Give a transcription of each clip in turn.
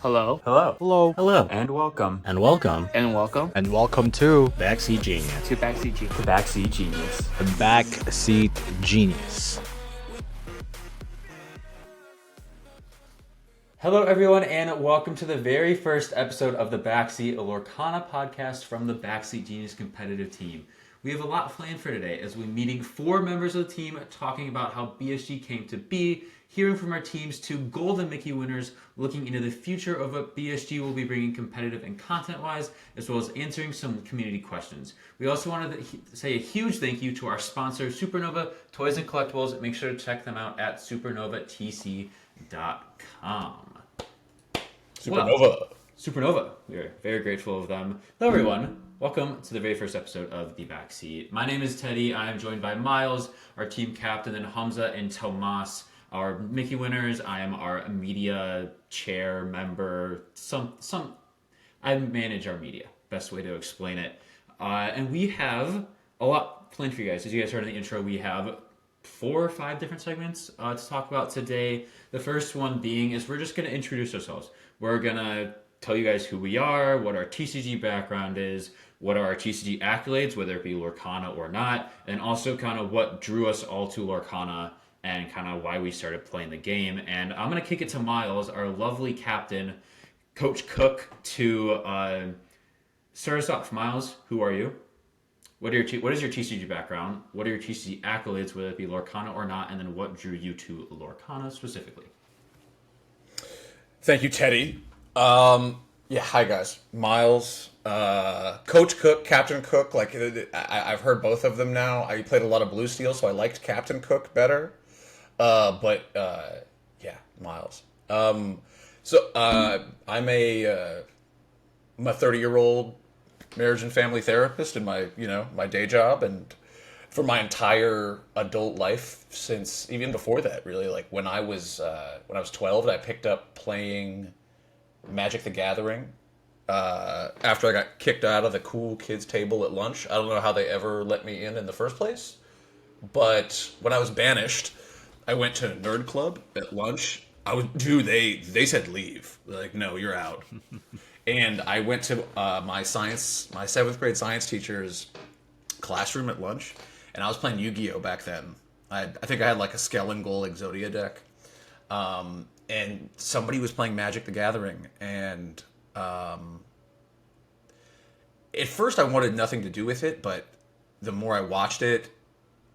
Hello. Hello. Hello. Hello. And welcome. And welcome. And welcome And welcome to Backseat Genius. to Backseat Genius. The Backseat Genius. The Backseat Genius. Hello, everyone, and welcome to the very first episode of the Backseat, a Lorcana podcast from the Backseat Genius competitive team. We have a lot planned for today as we're meeting 4 members of the team, talking about how BSG came to be, hearing from our team's 2 Golden Mickey winners, looking into the future of what BSG will be bringing competitive and content-wise, as well as answering some community questions. We also wanted to say a huge thank you to our sponsor, Supernova Toys and Collectibles. Make sure to check them out at supernovatc.com. Supernova. We are very grateful of them. Hello, everyone. Welcome to the very first episode of The Backseat. My name is Teddy. I am joined by Miles, our team captain, and Humza and Tomasz, our Mickey winners. I am our media chair member. I manage our media. Best way to explain it. And we have a lot planned for you guys. As you guys heard in the intro, we have 4 or 5 different segments to talk about today. The first one being is we're just going to introduce ourselves. We're going to tell you guys who we are, what our TCG background is, what are our TCG accolades, whether it be Lorcana or not, and also kind of what drew us all to Lorcana and kind of why we started playing the game. And I'm going to kick it to Miles, our lovely captain, Coach Cook, to start us off. Miles, who are you? What is your TCG background? What are your TCG accolades, whether it be Lorcana or not? And then what drew you to Lorcana specifically? Thank you, Teddy. Hi guys. Miles, Coach Cook, Captain Cook. Like I've heard both of them now. I played a lot of Blue Steel, so I liked Captain Cook better. Miles. I'm a 30-year-old marriage and family therapist in my day job, and for my entire adult life since even before that, really, like when I was 12, I picked up playing Magic the Gathering after I got kicked out of the cool kids table at lunch. I don't know how they ever let me in the first place, but when I was banished, I went to a nerd club at lunch. They said leave. Like, no, you're out. And I went to my 7th grade science teacher's classroom at lunch, and I was playing Yu-Gi-Oh back then. I think I had like a Skell-and-Gold Exodia deck. And somebody was playing Magic the Gathering, and at first I wanted nothing to do with it, but the more I watched it,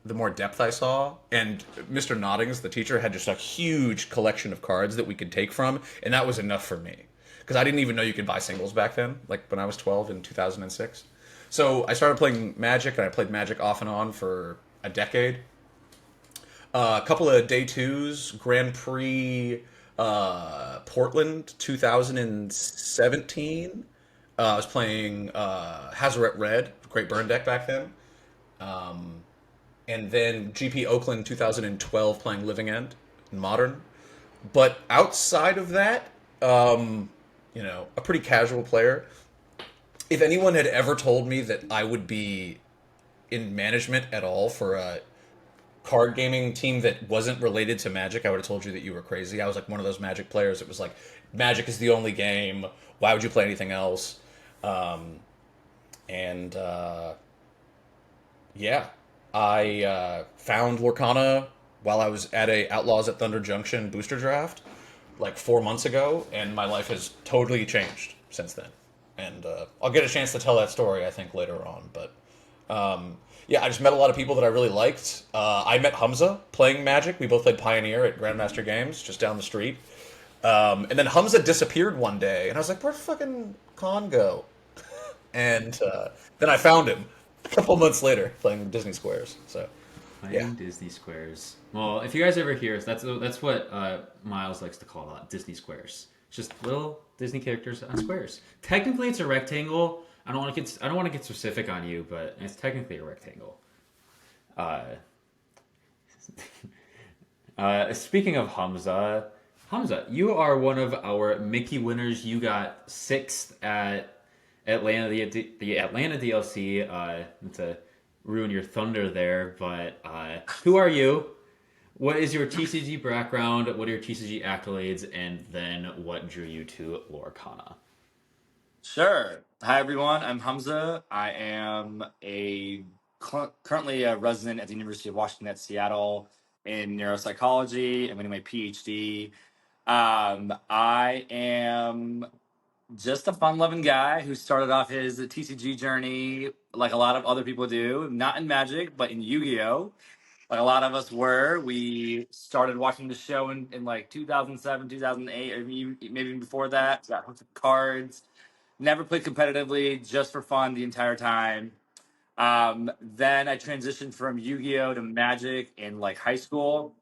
the more depth I saw. And Mr. Noddings, the teacher, had just a huge collection of cards that we could take from, and that was enough for me. Because I didn't even know you could buy singles back then, like when I was 12 in 2006. So I started playing Magic, and I played Magic off and on for a decade. A couple of day 2s, Grand Prix Portland 2017. I was playing Hazoret Red, great burn deck back then. And then GP Oakland 2012 playing Living End in Modern. But outside of that, a pretty casual player. If anyone had ever told me that I would be in management at all for a card gaming team that wasn't related to Magic, I would have told you that you were crazy. I was like one of those Magic players. It was like, Magic is the only game. Why would you play anything else? I found Lorcana while I was at a Outlaws at Thunder Junction booster draft like 4 months ago, and my life has totally changed since then. And I'll get a chance to tell that story, I think, later on. But I just met a lot of people that I really liked. I met Humza playing Magic. We both played Pioneer at Grandmaster Games just down the street. And then Humza disappeared one day, and I was like, where'd fucking Khan go? And then I found him a couple months later playing Disney Squares. So, Playing Disney Squares. Well, if you guys ever hear us, that's what Miles likes to call that, Disney Squares. It's just little Disney characters on squares. Technically, it's a rectangle. I don't want to get specific on you, but it's technically a rectangle. Speaking of Humza, you are one of our Mickey winners. You got 6th at Atlanta, the Atlanta DLC. To ruin your thunder there, but who are you? What is your TCG background? What are your TCG accolades? And then what drew you to Lorcana? Sure. Hi, everyone. I'm Humza. I am currently a resident at the University of Washington at Seattle in neuropsychology. I'm getting my PhD. I am just a fun-loving guy who started off his TCG journey like a lot of other people do, not in Magic, but in Yu-Gi-Oh! Like a lot of us were. We started watching the show in like 2007, 2008, or maybe even before that. Got hooked with cards. Never played competitively, just for fun the entire time. Then I transitioned from Yu-Gi-Oh to Magic in like high school.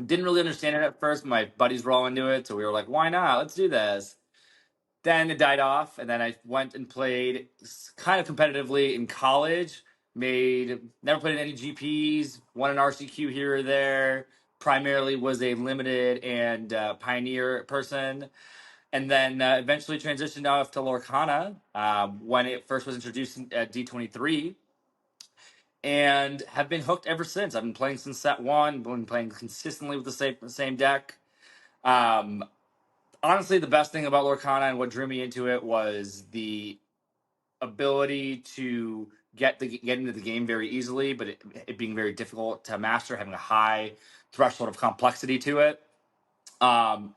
Didn't really understand it at first. My buddies were all into it, so we were like, "Why not? Let's do this." Then it died off, and then I went and played kind of competitively in college. Never played in any GPs. Won an RCQ here or there. Primarily was a limited and pioneer person, and then eventually transitioned off to Lorcana when it first was introduced at D23, and have been hooked ever since. I've been playing since set one. Been playing consistently with the same deck. Um, Honestly, the best thing about Lorcana and what drew me into it was the ability to get into the game very easily, but it being very difficult to master, having a high threshold of complexity to it. Um,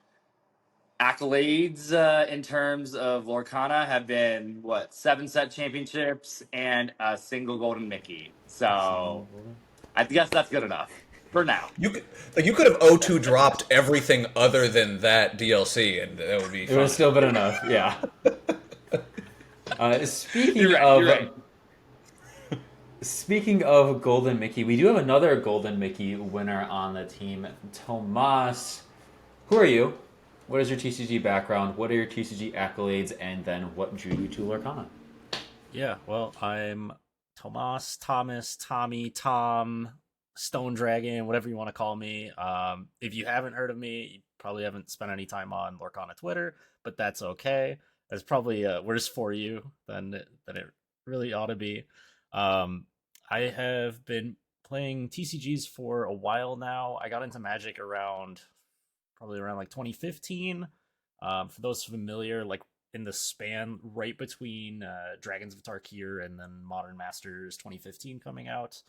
Accolades in terms of Lorcana have been what 7 set championships and a single golden Mickey. So I guess that's good enough for now. You could have O2 dropped everything other than that DLC, and that would be It fine. would still been enough, yeah. Speaking You're of right. speaking of Golden Mickey, we do have another Golden Mickey winner on the team, Tomasz. Who are you? What is your TCG background? What are your TCG accolades? And then what drew you to Lorcana? Yeah, well, I'm Tomas, Thomas, Tommy, Tom, Stone Dragon, whatever you want to call me. If you haven't heard of me, you probably haven't spent any time on Lorcana Twitter, but that's okay. That's probably worse for you than it really ought to be. Um, I have been playing TCGs for a while now. I got into Magic probably around like 2015. For those familiar, like in the span right between Dragons of Tarkir and then Modern Masters 2015 coming out.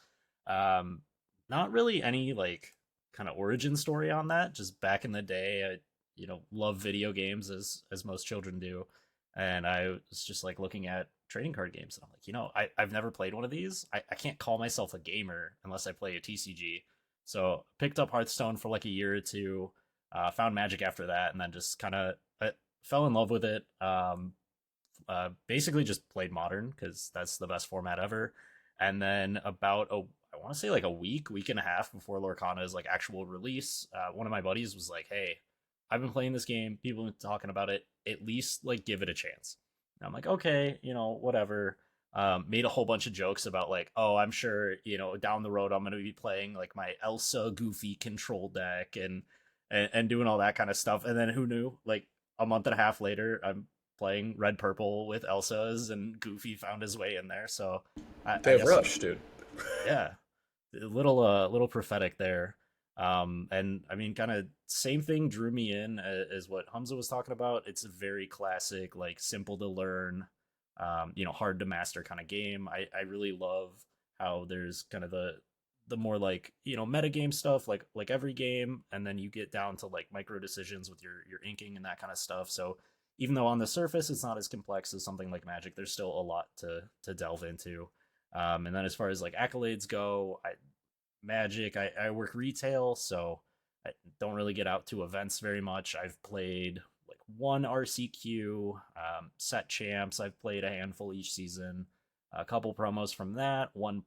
Um, Not really any like kind of origin story on that. Just back in the day, I love video games as most children do, and I was just like looking at trading card games. And I'm like, I've never played one of these. I can't call myself a gamer unless I play a TCG. So picked up Hearthstone for like a year or two. Found Magic after that, and then just kind of fell in love with it. Basically just played Modern because that's the best format ever. And then I want to say like a week and a half before Lorcana's like actual release, one of my buddies was like, "Hey, I've been playing this game. People have been talking about it. At least like give it a chance." And I'm like, "Okay, whatever." Made a whole bunch of jokes about like, "Oh, I'm sure down the road I'm going to be playing like my Elsa Goofy control deck and doing all that kind of stuff." And then who knew? Like a month and a half later, I'm playing red purple with Elsa's, and Goofy found his way in there. So They I have guess Rush, dude. yeah, a little prophetic there. And I mean, kind of same thing drew me in as what Humza was talking about. It's a very classic, like simple to learn, hard to master kind of game. I really love how there's kind of the more like meta game stuff like every game, and then you get down to like micro decisions with your inking and that kind of stuff. So even though on the surface it's not as complex as something like Magic, there's still a lot to delve into. And then as far as like accolades go, I work retail, so I don't really get out to events very much. I've played like one RCQ, set champs. I've played a handful each season, a couple promos from that, one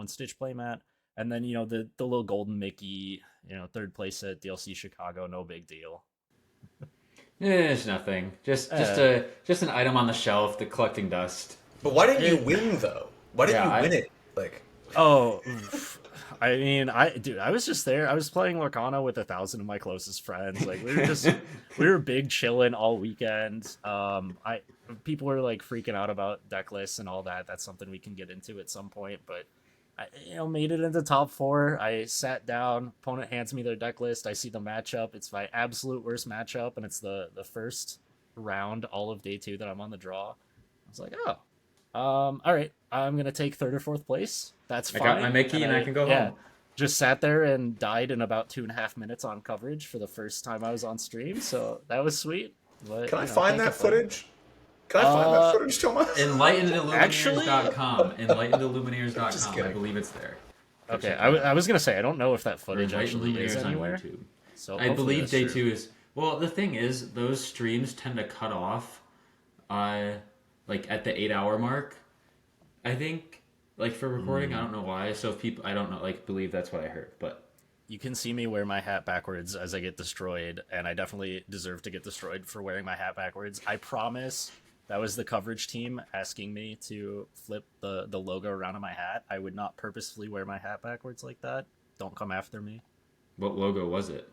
Stitch playmat, and then the little golden Mickey, third place at DLC Chicago, no big deal. It's nothing. Just an item on the shelf, the collecting dust. But why didn't you win though? Why didn't Yeah, you win it? Like, Oh, I mean, I was just there. I was playing Lorcana with 1,000 of my closest friends. Like we were big chilling all weekend. People were like freaking out about deck lists and all that. That's something we can get into at some point. But made it into top 4. I sat down. Opponent hands me their deck list. I see the matchup. It's my absolute worst matchup, and it's the first round, all of day 2 that I'm on the draw. I was like, oh, all right. I'm gonna take 3rd or 4th place. That's fine. I got my Mickey and I can go home. Just sat there and died in about 2.5 minutes on coverage for the first time I was on stream, so that was sweet. But, Can I find that footage? Can I find that footage, Tomasz? EnlightenedIlluminaires.com. EnlightenedIlluminaires.com. I believe it's there. Okay, I was gonna say I don't know if that footage actually is anywhere. On YouTube. So I believe day 2 is. Well, the thing is, those streams tend to cut off, like at the 8-hour mark. I think, like for recording, I don't know why. So if people, I don't know, like believe that's what I heard, but. You can see me wear my hat backwards as I get destroyed, and I definitely deserve to get destroyed for wearing my hat backwards. I promise that was the coverage team asking me to flip the logo around on my hat. I would not purposefully wear my hat backwards like that. Don't come after me. What logo was it?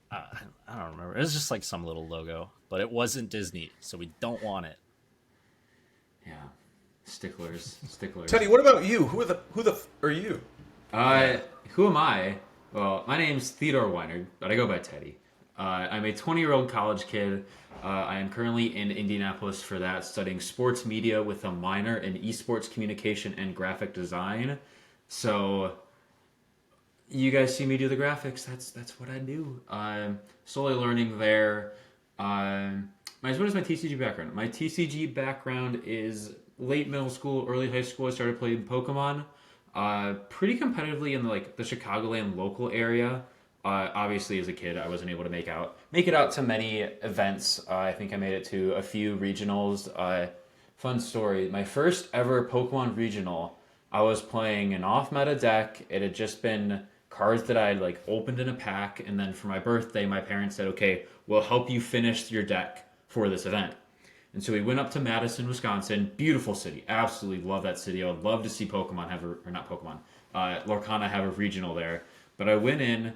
I don't remember. It was just like some little logo, but it wasn't Disney, so we don't want it. Yeah, sticklers. Teddy, what about you? Who are you? Who am I? Well, my name's Theodore Weinert, but I go by Teddy. I'm a 20-year-old college kid. I am currently in Indianapolis for that, studying sports media with a minor in esports communication and graphic design. So, you guys see me do the graphics. That's what I do. I'm slowly learning there. What is my TCG background? My TCG background is late middle school, early high school. I started playing Pokemon. Pretty competitively in the Chicagoland local area. Obviously, as a kid, I wasn't able to make it out to many events. I think I made it to a few regionals. Fun story: my first ever Pokemon regional, I was playing an off-meta deck. It had just been cards that I had opened in a pack, and then for my birthday, my parents said, "Okay, we'll help you finish your deck for this event." And so we went up to Madison, Wisconsin. Beautiful city. Absolutely love that city. I would love to see Lorcana have a regional there. But I went in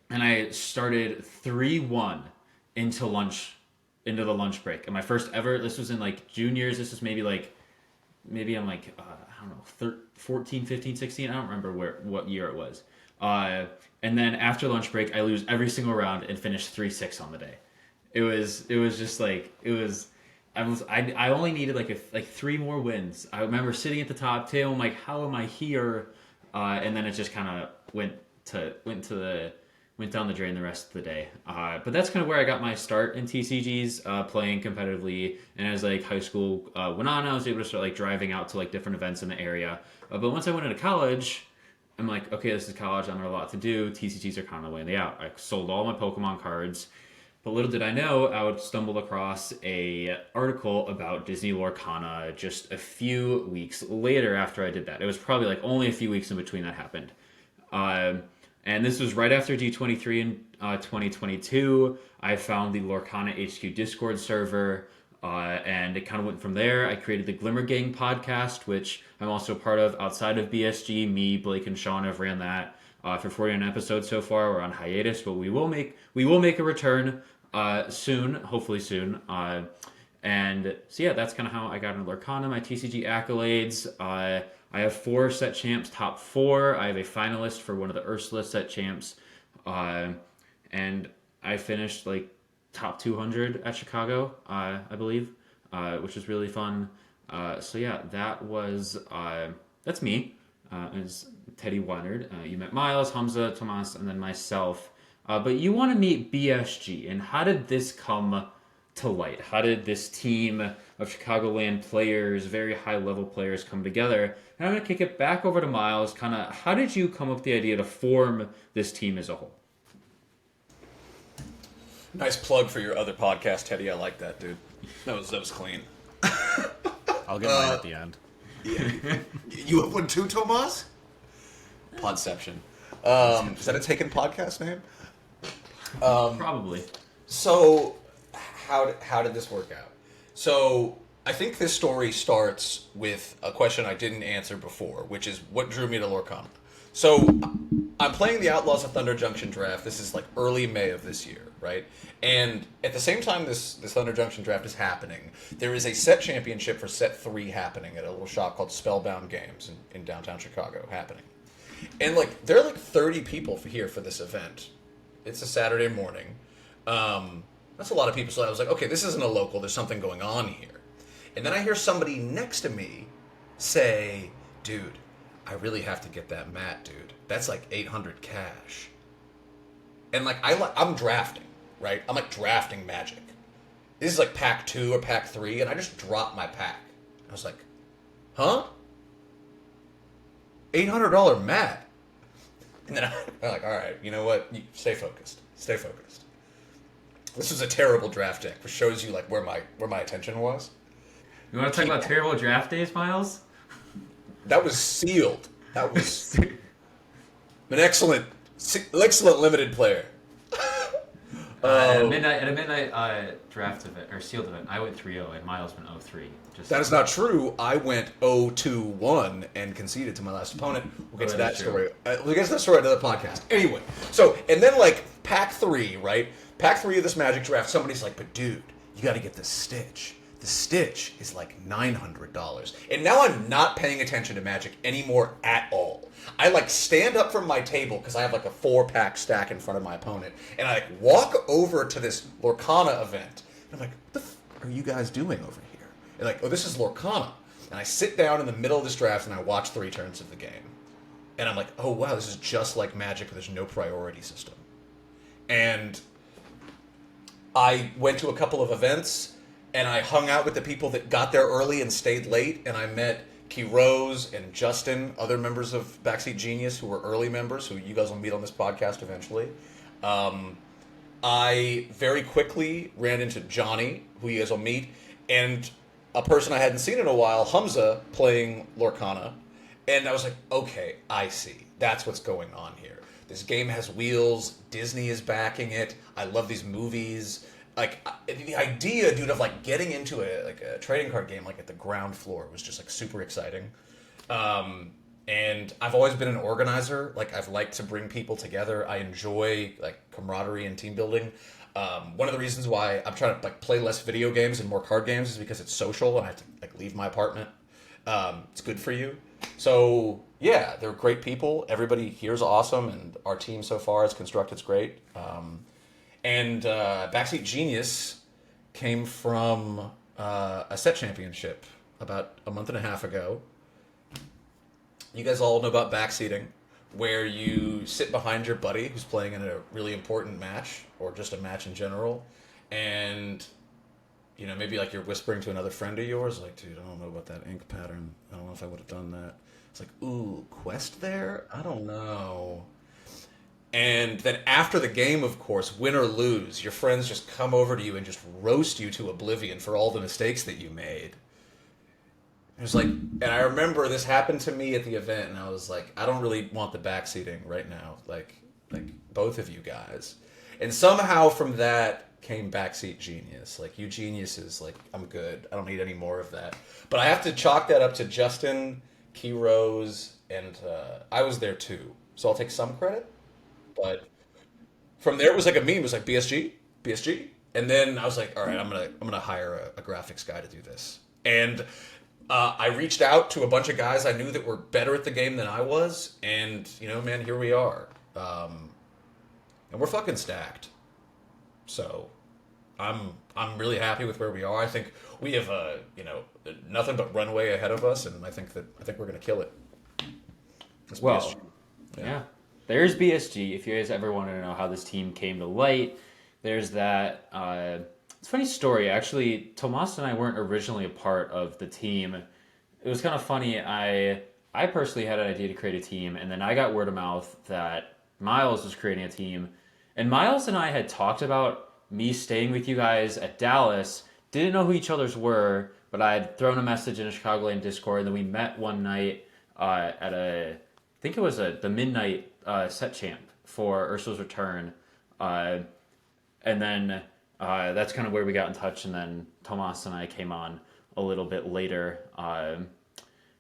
and I started 3-1 into the lunch break. And my first ever, this was in juniors. This was maybe I'm I don't know, 14, 15, 16. I don't remember what year it was. And then after lunch break, I lose every single round and finish 3-6 on the day. It was just I only needed 3 more wins. I remember sitting at the top table. I'm like, how am I here? And then it just kind of went down the drain the rest of the day. But that's kind of where I got my start in TCGs, playing competitively. And as high school went on, I was able to start driving out to different events in the area. But once I went into college, I'm like, okay, this is college. I'm not a lot to do. TCGs are kind of the way they out. I sold all my Pokemon cards. But little did I know, I would stumble across a article about Disney Lorcana just a few weeks later after I did that. It was probably only a few weeks in between that happened. And this was right after D23 in 2022. I found the Lorcana HQ Discord server, and it kind of went from there. I created the Glimmer Gang podcast, which I'm also part of outside of BSG. Me, Blake, and Sean have ran that for 49 episodes so far. We're on hiatus, but we will make a return soon, hopefully soon. And so yeah, that's kind of how I got into Lorcana. My TCG accolades. I have 4 set champs, top 4. I have a finalist for one of the Ursula set champs. And I finished top 200 at Chicago, I believe, which was really fun. So yeah, that's me. It's Teddy Weinert. You met Miles, Humza, Tomasz, and then myself. But you want to meet BSG, and how did this come to light? How did this team of Chicagoland players, very high-level players, come together? And I'm going to kick it back over to Miles. Kind of, how did you come up with the idea to form this team as a whole? Nice plug for your other podcast, Teddy. I like that, dude. That was clean. I'll get mine at the end. Yeah. You have one too, Tomasz? Podception. Is that a taken podcast name? Probably. So, how did this work out? So, I think this story starts with a question I didn't answer before, which is what drew me to Lorcana. So, I'm playing the Outlaws of Thunder Junction draft. This is like early May of this year, right? And at the same time this Thunder Junction draft is happening, there is a set championship for set 3 happening at a little shop called Spellbound Games in downtown Chicago happening. And like there are like 30 people here for this event. It's a Saturday morning. That's a lot of people. So I was like, okay, this isn't a local. There's something going on here. And then I hear somebody next to me say, dude, I really have to get that mat, dude. That's like 800 cash. And like I'm drafting, right? I'm like drafting Magic. This is like pack 2 or pack 3, and I just dropped my pack. I was like, huh? $800 mat. And then I'm like, all right, you know what? Stay focused. Stay focused. This was a terrible draft deck, which shows you like where my attention was. You want to talk about terrible draft days, Miles? That was sealed. That was an excellent limited player. At a midnight draft event or sealed event, I went 3-0 and Miles went 0-3. That is not true. I went 0-2-1 and conceded to my last opponent. We'll get to that story. We'll get to that story in another podcast. Anyway, so and then like pack 3, right? Pack 3 of this Magic draft. Somebody's like, "But dude, you got to get the Stitch. The Stitch is like $900." And now I'm not paying attention to Magic anymore at all. I like stand up from my table because I have like a 4-pack stack in front of my opponent, and I like walk over to this Lorcana event. And I'm like, "What the f are you guys doing over here?" And like, "Oh, this is Lorcana." And I sit down in the middle of this draft and I watch 3 turns of the game. And I'm like, "Oh wow, this is just like Magic, but there's no priority system." And I went to a couple of events, and I hung out with the people that got there early and stayed late, and I met Key Rose and Justin, other members of Backseat Genius who were early members, who you guys will meet on this podcast eventually. I very quickly ran into Johnny, who you guys will meet, and a person I hadn't seen in a while, Humza, playing Lorcana. And I was like, okay, I see. That's what's going on here. This game has wheels. Disney is backing it. I love these movies. Like the idea, dude, of like getting into a trading card game like at the ground floor was just like super exciting. And I've always been an organizer. Like I've liked to bring people together. I enjoy like camaraderie and team building. One of the reasons why I'm trying to like play less video games and more card games is because it's social and I have to like leave my apartment. It's good for you. So yeah, they're great people. Everybody here is awesome, and our team so far is constructed. It's great. And Backseat Genius came from a set championship about a month and a half ago. You guys all know about backseating, where you sit behind your buddy who's playing in a really important match, or just a match in general, and you know, maybe like you're whispering to another friend of yours, like, dude, I don't know about that ink pattern. I don't know if I would have done that. It's like, ooh, quest there? I don't know. And then after the game, of course, win or lose, your friends just come over to you and just roast you to oblivion for all the mistakes that you made. It was like, and I remember this happened to me at the event, and I was like, I don't really want the backseating right now, like both of you guys. And somehow from that came Backseat Genius. Like, you geniuses, like, I'm good. I don't need any more of that. But I have to chalk that up to Justin, Key Rose, and I was there too. So I'll take some credit. But from there, it was like a meme. It was like BSG. And then I was like, all right, I'm gonna hire a graphics guy to do this. And I reached out to a bunch of guys I knew that were better at the game than I was. And, you know, man, here we are. And we're fucking stacked. So I'm really happy with where we are. I think we have nothing but runway ahead of us, and I think we're gonna kill it. That's well, BSG. yeah. There's BSG. If you guys ever want to know how this team came to light, there's that. It's a funny story actually. Tomasz and I weren't originally a part of the team. It was kind of funny. I personally had an idea to create a team, and then I got word of mouth that Miles was creating a team. And Miles and I had talked about me staying with you guys at Dallas. Didn't know who each other's were, but I had thrown a message in a Chicagoland Discord, and then we met one night at I think it was the midnight set champ for Ursula's Return. And then that's kind of where we got in touch, and then Tomasz and I came on a little bit later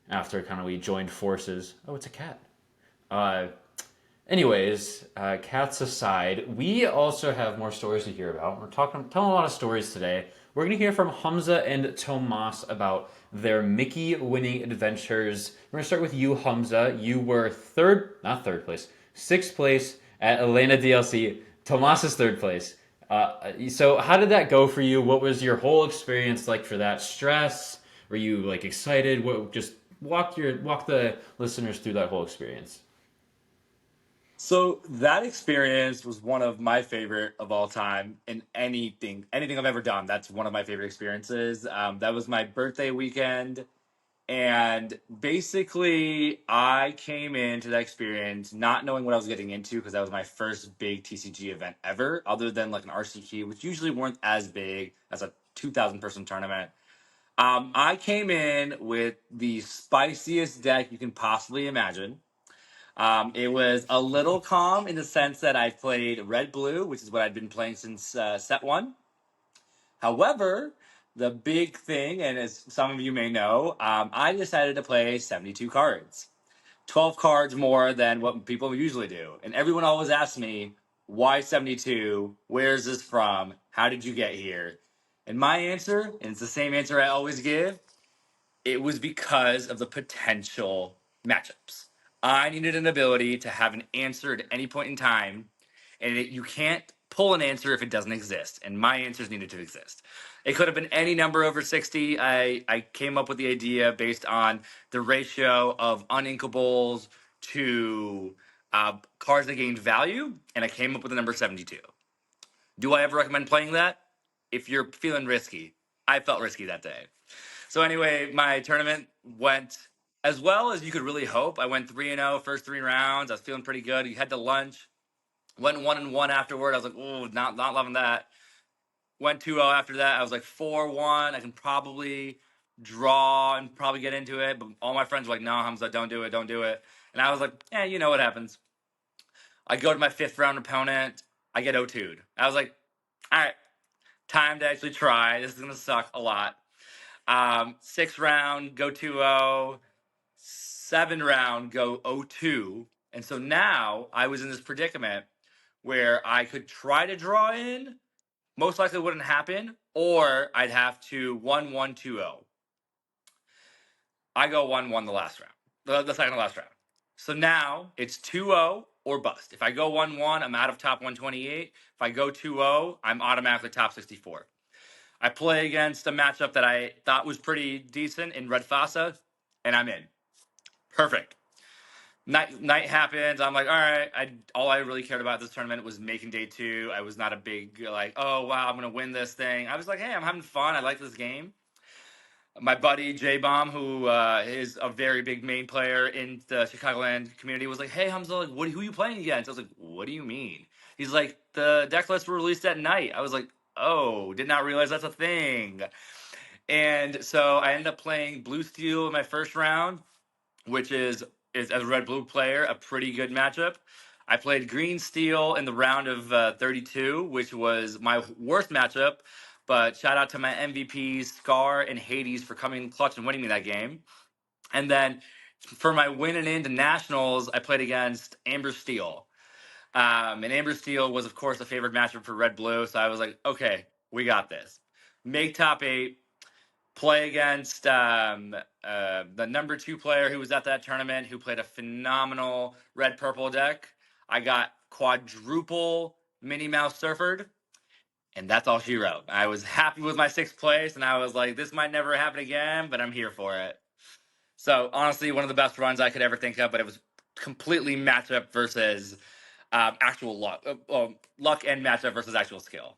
after kind of we joined forces. Oh, it's a cat. Anyways, cats aside, we also have more stories to hear about. We're telling a lot of stories today. We're going to hear from Humza and Tomasz about their Mickey winning adventures. We're going to start with you, Humza. You were sixth place at Atlanta DLC. Tomasz is third place. So how did that go for you? What was your whole experience like for that? Stress? Were you like excited? What, just walk the listeners through that whole experience. So that experience was one of my favorite of all time in anything I've ever done. That's one of my favorite experiences. That was my birthday weekend. And basically, I came into that experience not knowing what I was getting into because that was my first big TCG event ever, other than like an RCQ, which usually weren't as big as a 2,000 person tournament. I came in with the spiciest deck you can possibly imagine. It was a little calm in the sense that I played red blue, which is what I'd been playing since set one. However, the big thing, and as some of you may know, I decided to play 72 cards, 12 cards more than what people usually do. And everyone always asks me, why 72? Where's this from? How did you get here? And my answer, and it's the same answer I always give, it was because of the potential matchups. I needed an ability to have an answer at any point in time, and you can't pull an answer if it doesn't exist. And my answers needed to exist. It could have been any number over 60. I came up with the idea based on the ratio of uninkables to cards that gained value, and I came up with the number 72. Do I ever recommend playing that? If you're feeling risky. I felt risky that day. So anyway, my tournament went as well as you could really hope. I went 3-0 first 3 rounds. I was feeling pretty good. You head to lunch. Went 1-1 afterward. I was like, oh, not loving that. Went 2-0 after that. I was like 4-1. I can probably draw and probably get into it. But all my friends were like, no, Humza, don't do it, don't do it. And I was like, you know what happens. I go to my 5th round opponent. I get 0-2'd. I was like, all right, time to actually try. This is going to suck a lot. 6th round, go 2-0. 7th round, go 0-2. And so now I was in this predicament where I could try to draw in, most likely wouldn't happen, or I'd have to 1-1-2-0. I go 1-1 the last round, the second to last round. So now it's 2-0 or bust. If I go 1-1, I'm out of top 128. If I go 2-0, I'm automatically top 64. I play against a matchup that I thought was pretty decent in Red Fasa, and I'm in. Perfect. Night happens. I'm like, all right. All I really cared about this tournament was making day 2. I was not a big like, oh wow, I'm gonna win this thing. I was like, hey, I'm having fun. I like this game. My buddy J Bomb, who is a very big main player in the Chicagoland community, was like, hey Humza, like, who are you playing against? I was like, what do you mean? He's like, the deck lists were released at night. I was like, oh, did not realize that's a thing. And so I ended up playing Blue Steel in my first round, which is as a red blue player a pretty good matchup. I played Green Steel in the round of 32, which was my worst matchup. But shout out to my MVPs, Scar and Hades, for coming clutch and winning me that game. And then for my winning into Nationals, I played against Amber Steel. And Amber Steel was, of course, a favorite matchup for Red Blue. So I was like, okay, we got this. Make top 8. Play against the number 2 player who was at that tournament, who played a phenomenal red-purple deck. I got quadruple Minnie Mouse Surfered, and that's all she wrote. I was happy with my 6th place, and I was like, this might never happen again, but I'm here for it. So, honestly, one of the best runs I could ever think of, but it was completely matchup versus actual luck. Luck and matchup versus actual skill.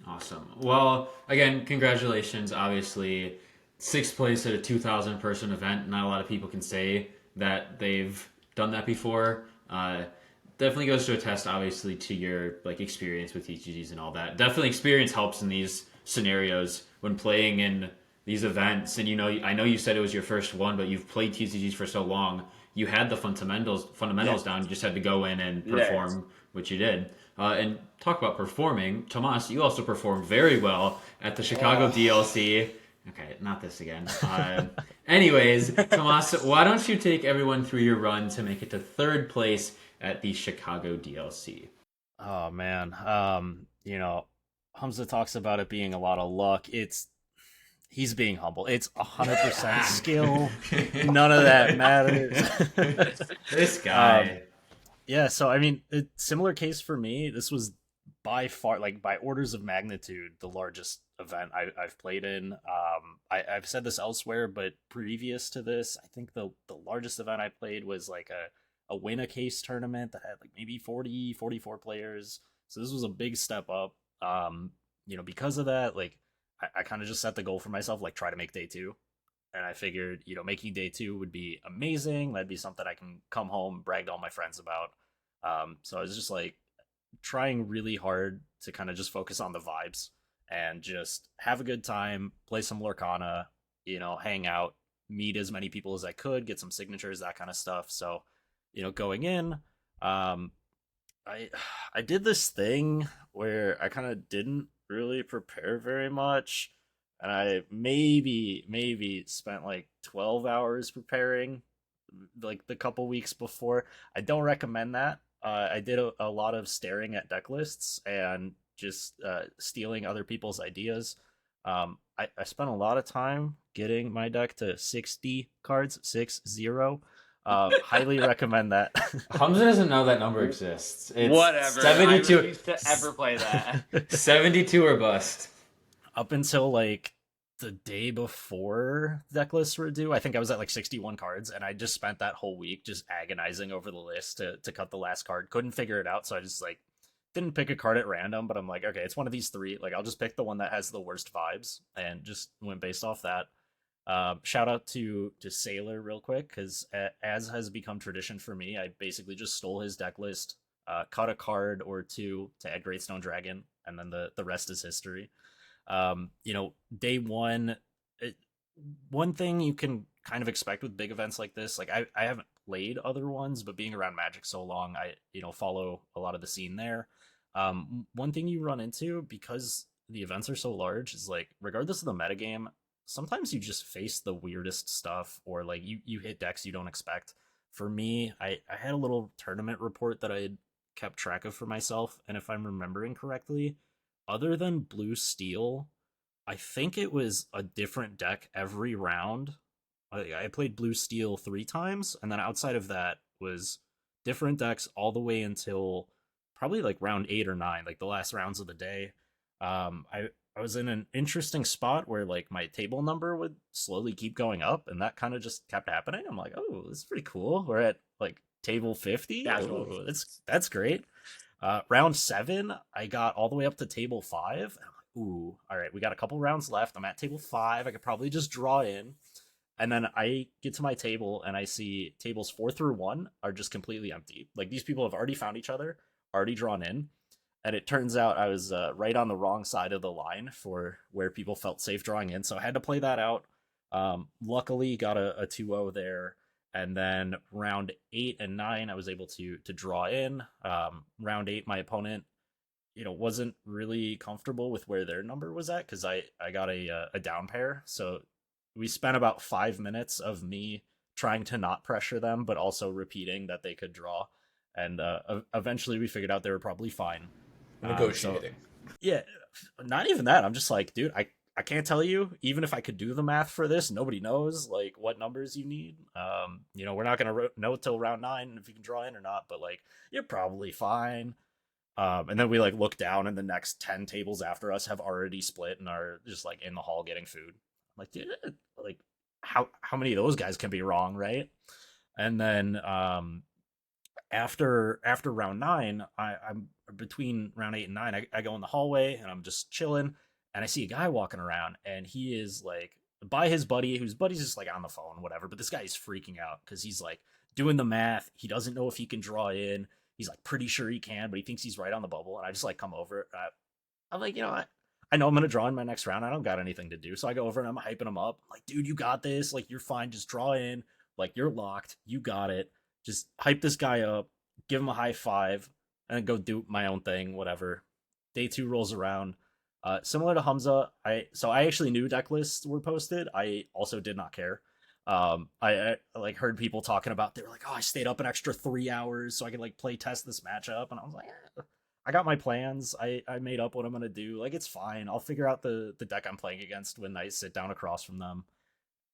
Awesome. Well, again, congratulations. Obviously, 6th place at a 2,000 person event. Not a lot of people can say that they've done that before. Definitely goes to attest, obviously, to your like experience with TCGs and all that. Definitely, experience helps in these scenarios when playing in these events. And I know you said it was your first one, but you've played TCGs for so long. You had the fundamentals down. You just had to go in and perform, which you did. And talk about performing, Tomasz, you also performed very well at the Chicago DLC. Okay, not this again. Anyways, Tomas, why don't you take everyone through your run to make it to third place at the Chicago DLC? Oh man, Humza talks about it being a lot of luck. He's being humble. It's 100% skill. None of that matters. This guy. Yeah, so I mean, similar case for me. This was by far, like by orders of magnitude, the largest event I've played in. I've said this elsewhere, but previous to this, I think the largest event I played was like a win a case tournament that had like maybe 44 players. So this was a big step up. Because of that, like I kind of just set the goal for myself, like try to make day two. And I figured, making day two would be amazing. That'd be something I can come home, brag to all my friends about. So I was just like trying really hard to kind of just focus on the vibes and just have a good time, play some Lorcana, hang out, meet as many people as I could, get some signatures, that kind of stuff. So, going in, I I did this thing where I kind of didn't really prepare very much, and I maybe spent like 12 hours preparing, like the couple weeks before. I don't recommend that. I did a lot of staring at deck lists and just stealing other people's ideas. I spent a lot of time getting my deck to 60 cards, 60. Highly recommend that. Hamza doesn't know that number exists. It's Whatever. 72. I refuse to ever play that. 72 or bust. Up until like the day before deck lists were due, I think I was at like 61 cards, and I just spent that whole week just agonizing over the list to cut the last card. Couldn't figure it out, so I just like didn't pick a card at random, but I'm like, okay, it's one of these three. Like, I'll just pick the one that has the worst vibes, and just went based off that. Shout out to Sailor real quick, because as has become tradition for me, I basically just stole his deck list, cut a card or two to add Greatstone Dragon, and then the rest is history. Day one, one thing you can kind of expect with big events like this, like I haven't played other ones, but being around Magic so long, I follow a lot of the scene there. One thing you run into, because the events are so large, is like regardless of the metagame, sometimes you just face the weirdest stuff, or like you hit decks you don't expect. For me, I had a little tournament report that I had kept track of for myself, and if I'm remembering correctly, other than blue steel, I think it was a different deck every round. I played blue steel 3 times, and then outside of that was different decks all the way until probably like round 8 or 9, like the last rounds of the day. I was in an interesting spot where like my table number would slowly keep going up, and that kind of just kept happening. I'm like, oh, this is pretty cool. We're at like table 50. Oh, that's great. Round 7, I got all the way up to table 5. And I'm like, ooh, all right, we got a couple rounds left. I'm at table 5. I could probably just draw in. And then I get to my table and I see tables 4 through 1 are just completely empty. Like these people have already found each other, already drawn in. And it turns out I was right on the wrong side of the line for where people felt safe drawing in. So I had to play that out. Luckily, got a 2-0 there. And then round 8 and 9, I was able to draw in. Round 8, my opponent, wasn't really comfortable with where their number was at, because I got a down pair. So we spent about 5 minutes of me trying to not pressure them, but also repeating that they could draw. And eventually we figured out they were probably fine. Negotiating. Yeah, not even that. I'm just like, dude, I can't tell you, even if I could do the math for this, nobody knows like what numbers you need. We're not gonna know till round 9 if you can draw in or not, but like you're probably fine. And then we like look down, and the next 10 tables after us have already split and are just like in the hall getting food. I'm like, dude, like how many of those guys can be wrong, right? And then after round 9, I'm between round 8 and 9. I go in the hallway and I'm just chilling, and I see a guy walking around, and he is like by his buddy, whose buddy's just like on the phone, whatever. But this guy is freaking out because he's like doing the math. He doesn't know if he can draw in. He's like pretty sure he can, but he thinks he's right on the bubble. And I just like come over. I'm like, I know I'm gonna draw in my next round. I don't got anything to do, so I go over and I'm hyping him up. I'm like, dude, you got this. Like, you're fine. Just draw in. Like, you're locked. You got it. Just hype this guy up. Give him a high five, and then go do my own thing. Whatever. Day 2 rolls around. Similar to Humza, I actually knew deck lists were posted. I also did not care. I like heard people talking about, they were like, oh, I stayed up an extra 3 hours so I could like play test this matchup, and I was like, I got my plans. I made up what I'm gonna do. Like, it's fine. I'll figure out the deck I'm playing against when I sit down across from them.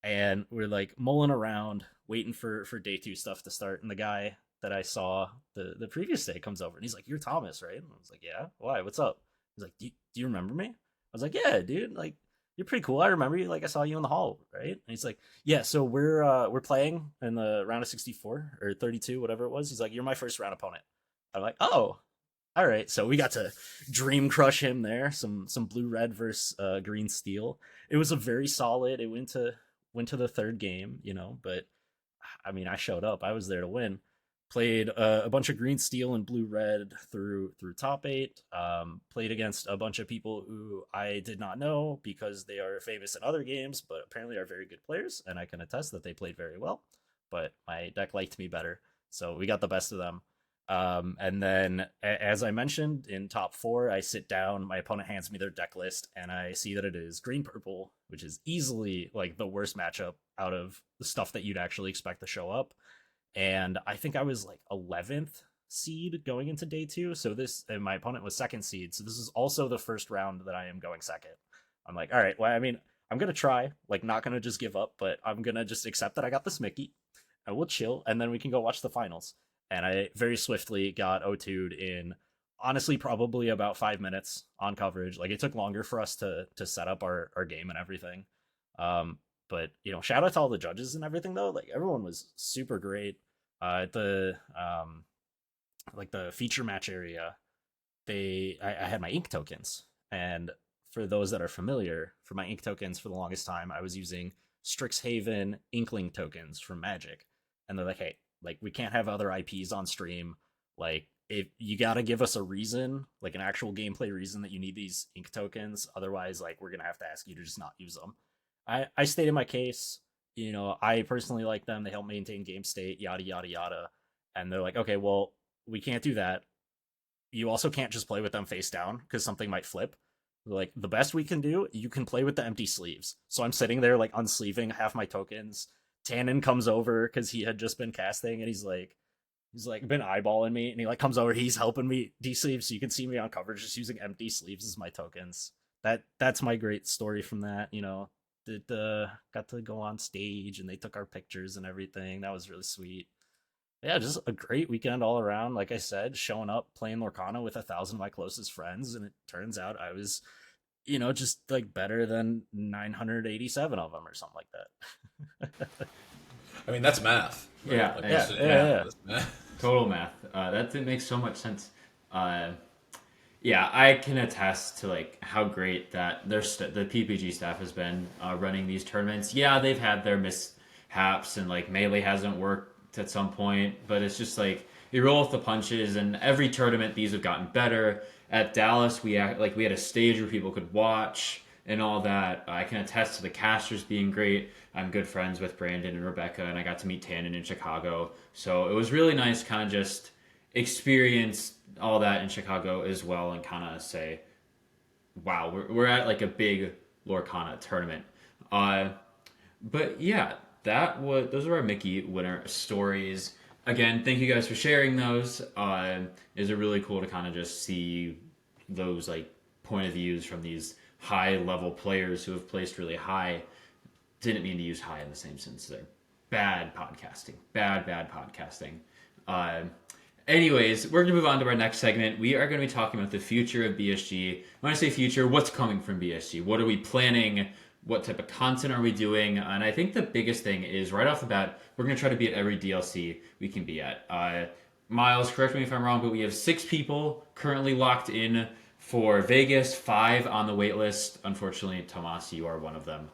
And we're like mulling around, waiting for day two stuff to start. And the guy that I saw the previous day comes over and he's like, "You're Thomas, right?" And I was like, "Yeah. Why? What's up?" He's like, Do you remember me?" I was like, "Yeah, dude. Like, you're pretty cool. I remember you. Like, I saw you in the hall, right?" And he's like, "Yeah. So we're playing in the round of 64 or 32, whatever it was." He's like, "You're my first round opponent." I'm like, "Oh, all right." So we got to dream crush him there. Some blue red versus green steel. It was a very solid. It went to the third game, but I mean, I showed up. I was there to win. Played a bunch of green steel and blue red through top eight. Played against a bunch of people who I did not know because they are famous in other games, but apparently are very good players, and I can attest that they played very well. But my deck liked me better, so we got the best of them. And then, as I mentioned, in top four, I sit down. My opponent hands me their deck list, and I see that it is green purple, which is easily like the worst matchup out of the stuff that you'd actually expect to show up. And I think I was like 11th seed going into day two. So and my opponent was second seed. So this is also the first round that I am going second. I'm like, all right, well, I mean, I'm going to try, like, not going to just give up, but I'm going to just accept that I got this Mickey and we'll chill. And then we can go watch the finals. And I very swiftly got O2'd in, honestly, probably about 5 minutes on coverage. Like, it took longer for us to set up our game and everything. But shout out to all the judges and everything though. Like, everyone was super great. At the like the feature match area, I had my ink tokens, and for those that are familiar, for my ink tokens for the longest time, I was using Strixhaven Inkling tokens from Magic, and they're like, hey, like, we can't have other IPs on stream. Like, if you got to give us a reason, like an actual gameplay reason that you need these ink tokens, otherwise, like, we're gonna have to ask you to just not use them. I stated my case. I personally like them. They help maintain game state, yada, yada, yada. And they're like, okay, well, we can't do that. You also can't just play with them face down because something might flip. They're like, the best we can do, you can play with the empty sleeves. So I'm sitting there, like, unsleeving half my tokens. Tannen comes over because he had just been casting, and he's like been eyeballing me, and he like comes over, he's helping me de-sleeve, so you can see me on coverage just using empty sleeves as my tokens. That's my great story from that. Got to go on stage and they took our pictures and everything. That was really sweet. Yeah, just a great weekend all around. Like I said, showing up, playing Lorcana with 1,000 of my closest friends, and it turns out I was, just like better than 987 of them or something like that. I mean, that's math. Right? Yeah, Like, yeah. that's math. Total math. That makes so much sense. Yeah, I can attest to like how great that the PPG staff has been running these tournaments. Yeah, they've had their mishaps and like melee hasn't worked at some point, but it's just like you roll with the punches. And every tournament, these have gotten better. At Dallas, we had a stage where people could watch and all that. I can attest to the casters being great. I'm good friends with Brandon and Rebecca, and I got to meet Tannen in Chicago, so it was really nice, kind of just experience all that in Chicago as well, and kind of say, wow, we're at like a big Lorcana tournament. But yeah, those are our Mickey winner stories. Again, thank you guys for sharing those. Is it really cool to kind of just see those like point of views from these high level players who have placed really high. Didn't mean to use high in the same sense there. Bad podcasting. Bad podcasting. Anyways, we're going to move on to our next segment. We are going to be talking about the future of BSG. When I say future, what's coming from BSG? What are we planning? What type of content are we doing? And I think the biggest thing is, right off the bat, we're going to try to be at every DLC we can be at. Miles, correct me if I'm wrong, but we have 6 people currently locked in for Vegas, 5 on the wait list. Unfortunately, Tomasz, you are one of them.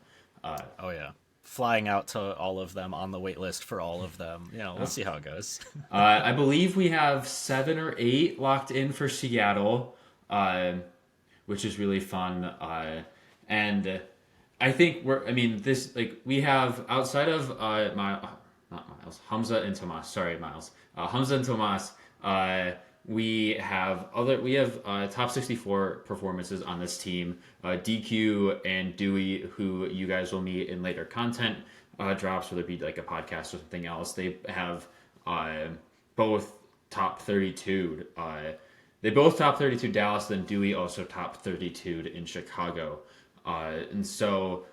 Oh yeah, flying out to all of them on the wait list for all of them. We'll see how it goes. I believe we have 7 or 8 locked in for Seattle, which is really fun. And I think we have, outside of not Miles, Humza and Tomasz. Sorry, Miles. Humza and Tomasz. we have top 64 performances on this team. DQ and Dewey, who you guys will meet in later content drops, whether it be like a podcast or something else. They have both top 32. They both top 32 Dallas, then Dewey also top 32 in Chicago. And so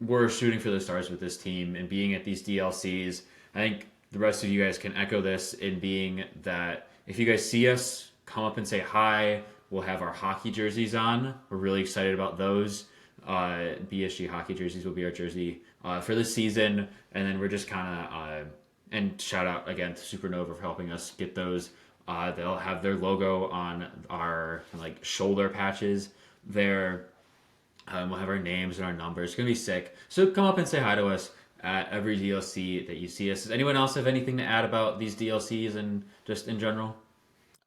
we're shooting for the stars with this team and being at these DLCs. I think the rest of you guys can echo this in being that if you guys see us, come up and say hi. We'll have our hockey jerseys on. We're really excited about those. BSG hockey jerseys will be our jersey for this season. And then we're just kind of, and shout out again to Supernova for helping us get those. They'll have their logo on our like shoulder patches there. We'll have our names and our numbers. It's going to be sick. So come up and say hi to us at every DLC that you see us. Does anyone else have anything to add about these DLCs and just in general?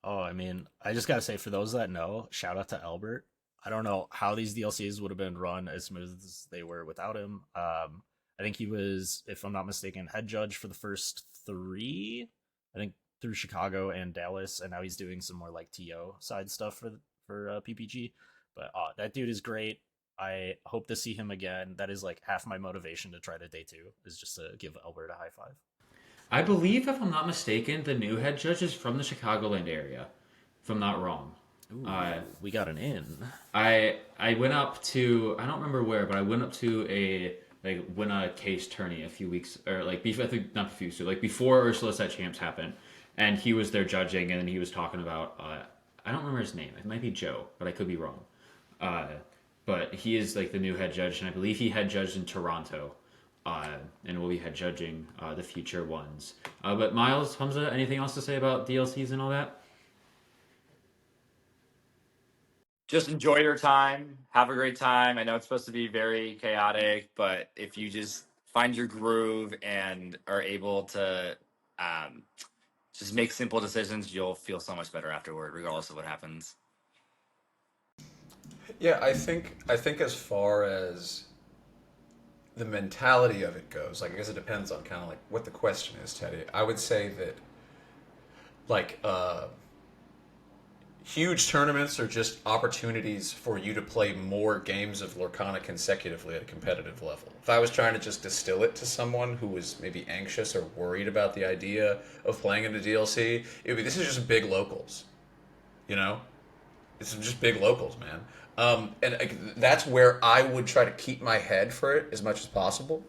Oh, I mean, I just gotta say, for those that know, shout out to Albert. I don't know how these DLCs would have been run as smooth as they were without him. I think he was, if I'm not mistaken, head judge for the first three. I think through Chicago and Dallas, and now he's doing some more like TO side stuff for PPG. But that dude is great. I hope to see him again. That is like half my motivation to try to day 2 is just to give Albert a high five. I believe, if I'm not mistaken, the new head judge is from the Chicagoland area, if I'm not wrong. Ooh, we got an in. I went up to, I don't remember where, but I went up to win a case tourney a few weeks, or like before, I think not a few, so like before Ursula Set Champs happened, and he was there judging, and he was talking about, I don't remember his name, it might be Joe, but I could be wrong. But he is like the new head judge, and I believe he head judged in Toronto. And will be head judging the future ones. But Miles, Humza, anything else to say about DLCs and all that? Just enjoy your time. Have a great time. I know it's supposed to be very chaotic, but if you just find your groove and are able to just make simple decisions, you'll feel so much better afterward, regardless of what happens. Yeah, I think as far as the mentality of it goes, like I guess it depends on kind of like what the question is, Teddy. I would say that like huge tournaments are just opportunities for you to play more games of Lorcana consecutively at a competitive level. If I was trying to just distill it to someone who was maybe anxious or worried about the idea of playing in the DLC, it would be this is just big locals, you know? It's just big locals, man. And that's where I would try to keep my head for it as much as possible.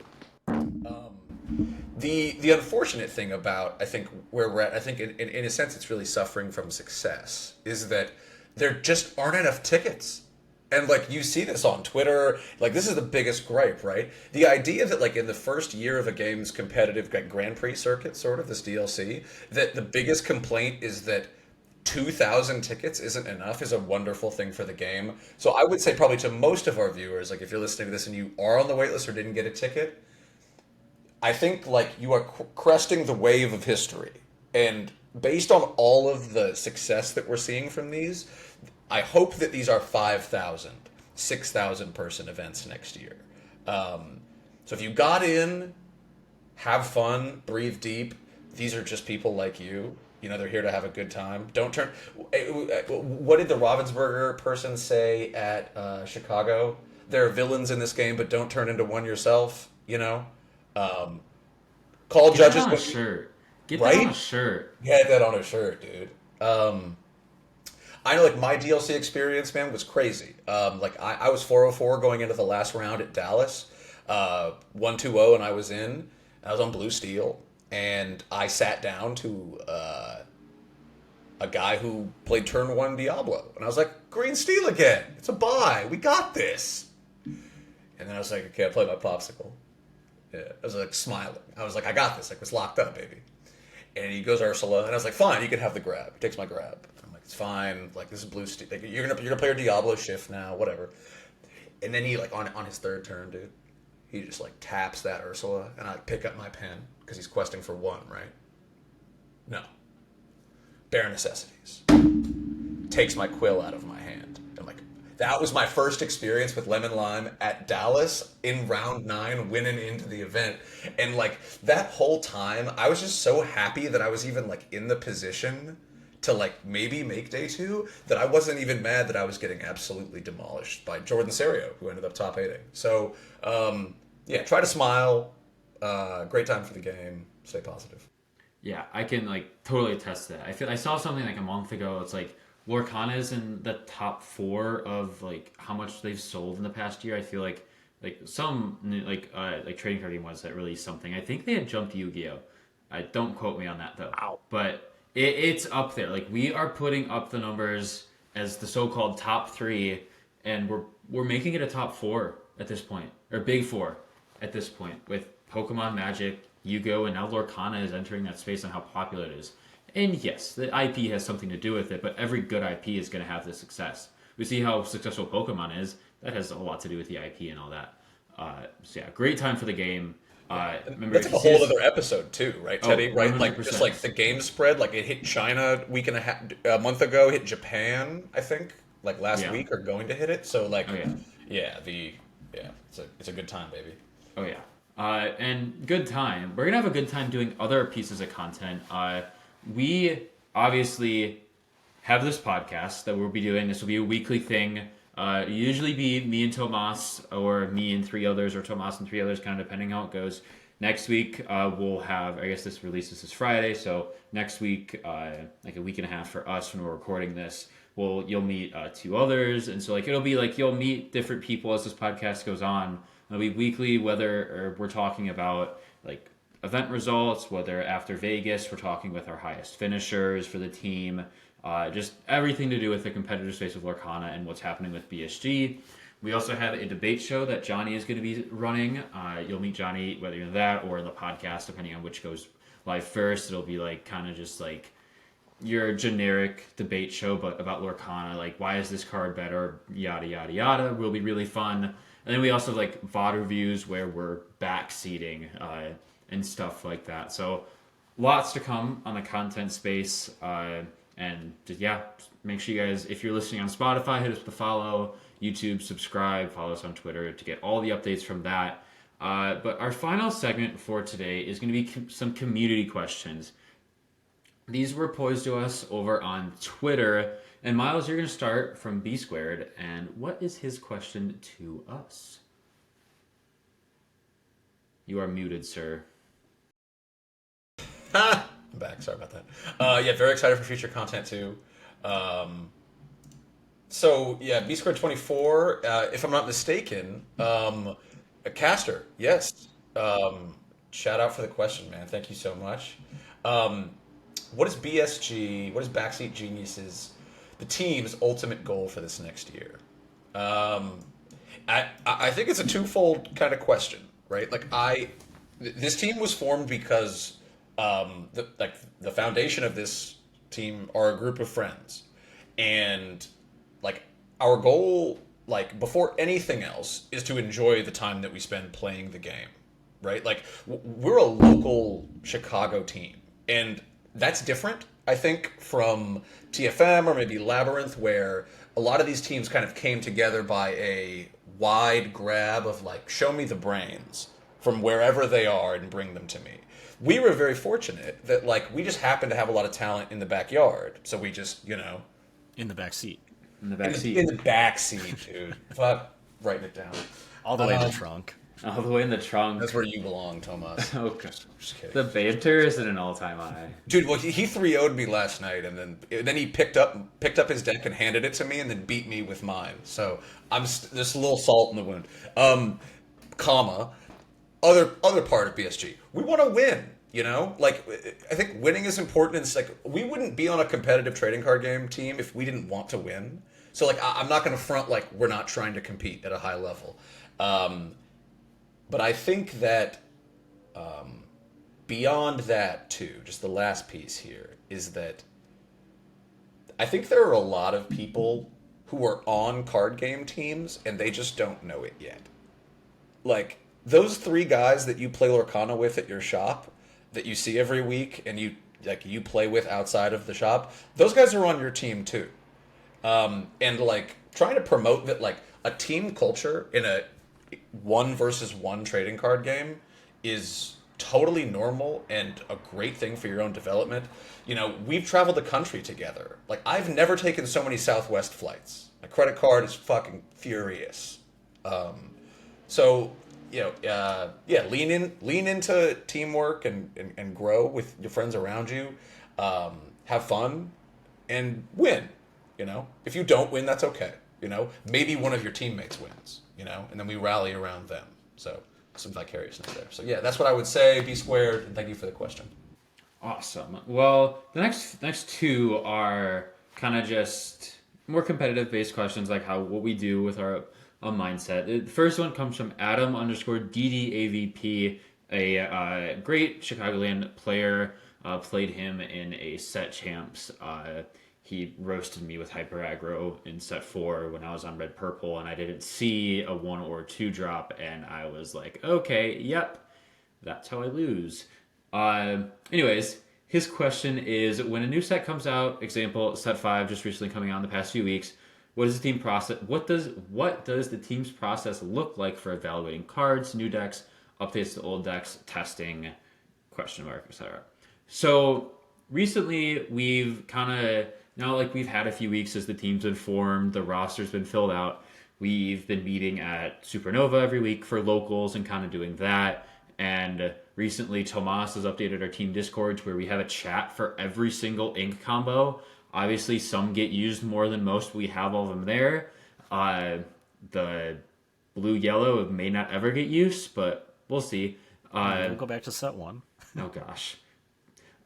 The unfortunate thing about, I think, where we're at, I think in a sense it's really suffering from success, is that there just aren't enough tickets. And like you see this on Twitter, like this is the biggest gripe, right? The idea that like in the first year of a game's competitive like, Grand Prix circuit, sort of this DLC, that the biggest complaint is that 2,000 tickets isn't enough is a wonderful thing for the game. So I would say probably to most of our viewers, like if you're listening to this and you are on the waitlist or didn't get a ticket, I think like you are cresting the wave of history. And based on all of the success that we're seeing from these, I hope that these are 5,000, 6,000 person events next year. So if you got in, have fun, breathe deep. These are just people like you. You know, they're here to have a good time. Don't turn... What did the Ravensburger person say at Chicago? There are villains in this game, but don't turn into one yourself, you know? Call Get judges... that on a shirt. Get right? that on a shirt. Get that on a shirt, dude. I know, like, my DLC experience, man, was crazy. Like, I was 404 going into the last round at Dallas. 1-2-0, and I was in. I was on Blue Steel. And I sat down to a guy who played turn 1 Diablo. And I was like, green steel again. It's a bye. We got this. And then I was like, okay, I played my popsicle. Yeah, I was like smiling. I was like, I got this. Like, it's locked up, baby. And he goes Ursula. And I was like, fine, you can have the grab. He takes my grab. I'm like, it's fine. Like, this is blue steel. Like, you're gonna play your Diablo shift now, whatever. And then he, like, on his third turn, dude, he just, like, taps that Ursula. And I pick up my pen. Because he's questing for 1, right? No. Bare necessities. Takes my quill out of my hand. I'm like, that was my first experience with Lemon Lime at Dallas in round 9, winning into the event. And like that whole time, I was just so happy that I was even like in the position to like maybe make day 2 that I wasn't even mad that I was getting absolutely demolished by Jordan Serio, who ended up top 8ing. So yeah, try to smile. Great time for the game. Stay positive. Yeah, I can like totally attest to that. I saw something like a month ago. It's like Lorcana is in the top 4 of like how much they've sold in the past year. I feel like some like trading card game was that released something. I think they had jumped Yu-Gi-Oh. Don't quote me on that though. Wow. But it's up there. Like we are putting up the numbers as the so-called top 3, and we're making it a top 4 at this point, or big 4 at this point with Pokemon, Magic, Yu-Gi-Oh, and now Lorcana is entering that space on how popular it is. And yes, the IP has something to do with it, but every good IP is going to have this success. We see how successful Pokemon is. That has a lot to do with the IP and all that. So yeah, great time for the game. Remember, That's like a whole other episode too, right, Teddy? Oh, right, like 100%. just like the game spread, like it hit China a month ago, hit Japan, I think, like last Yeah. week, or going to hit it. So like, Oh, yeah. yeah, it's a good time, baby. Oh yeah, and good time. We're gonna have a good time doing other pieces of content. We obviously have this podcast that we'll be doing. This will be a weekly thing. Usually be me and Tomas, or me and 3 others, or Tomas and 3 others, kind of depending how it goes. Next week we'll have. I guess this releases this Friday, so next week, like a week and a half for us when we're recording this. You'll meet 2 others, and so like it'll be like you'll meet different people as this podcast goes on. It'll be weekly, whether we're talking about like event results, whether after Vegas we're talking with our highest finishers for the team, just everything to do with the competitive space of Lorcana and what's happening with BSG. We also have a debate show that Johnny is going to be running. You'll meet Johnny whether you're that or in the podcast, depending on which goes live first. It'll be like kind of just like your generic debate show, but about Lorcana, like why is this card better, yada yada yada. Will be really fun. And then we also have like VOD reviews where we're backseating and stuff like that. So lots to come on the content space. And just, yeah, make sure you guys, if you're listening on Spotify, hit us with a follow. YouTube, subscribe, follow us on Twitter to get all the updates from that. But our final segment for today is going to be some community questions. These were posed to us over on Twitter. And Miles, you're going to start from B Squared. And what is his question to us? You are muted, sir. I'm back. Sorry about that. Yeah, very excited for future content too. So yeah, B Squared 24. If I'm not mistaken, a caster. Yes. Shout out for the question, man. Thank you so much. What is BSG? What is Backseat Genius's, the team's ultimate goal for this next year? I think it's a twofold kind of question, right? Like this team was formed because the foundation of this team are a group of friends, and like our goal, like before anything else, is to enjoy the time that we spend playing the game, right? Like we're a local Chicago team, and that's different, I think, from TFM or maybe Labyrinth, where a lot of these teams kind of came together by a wide grab of like, show me the brains from wherever they are and bring them to me. We were very fortunate that like we just happened to have a lot of talent in the backyard, so we just, In the back seat. In the back seat. in the back seat, dude. Fuck, writing it down. All the way in the trunk. All the way in the trunk. That's where you belong, Tomas. Okay. Just kidding. The banter is at an all-time high. Dude, well, he 3-0'd me last night, and then he picked up his deck and handed it to me, and then beat me with mine. So I'm just a little salt in the wound. Other part of BSG, we want to win. Like I think winning is important. It's like we wouldn't be on a competitive trading card game team if we didn't want to win. So like I'm not going to front like we're not trying to compete at a high level. But I think that beyond that too, just the last piece here is that I think there are a lot of people who are on card game teams and they just don't know it yet. Like those 3 guys that you play Lorcana with at your shop that you see every week and you play with outside of the shop, those guys are on your team too. And like trying to promote that, like a team culture in a 1 versus 1 trading card game is totally normal and a great thing for your own development. You know, we've traveled the country together. Like, I've never taken so many Southwest flights. My credit card is fucking furious. So, yeah, lean into teamwork and grow with your friends around you. Have fun and win. You know, if you don't win, that's okay. You know, maybe one of your teammates wins. You know, and then we rally around them. So some vicariousness there. So yeah, that's what I would say. Be squared, and thank you for the question. Awesome. Well, the next two are kind of just more competitive based questions, like what we do with our mindset. The first one comes from Adam underscore DDAVP, a great Chicagoland player. Played him in a set champs. He roasted me with hyper aggro in set 4 when I was on red purple, and I didn't see a 1 or 2 drop, and I was like, okay, yep, that's how I lose. Anyways, his question is: when a new set comes out, example set 5 just recently coming out in the past few weeks, what is the team process? What does the team's process look like for evaluating cards, new decks, updates to old decks, testing, question mark, etc. So recently we've kind of now like we've had a few weeks as the team's been formed, the roster's been filled out. We've been meeting at Supernova every week for locals and kind of doing that. And recently, Tomasz has updated our team Discords where we have a chat for every single ink combo. Obviously, some get used more than most. We have all of them there. The blue-yellow may not ever get used, but we'll see. We'll go back to set 1. Oh, gosh.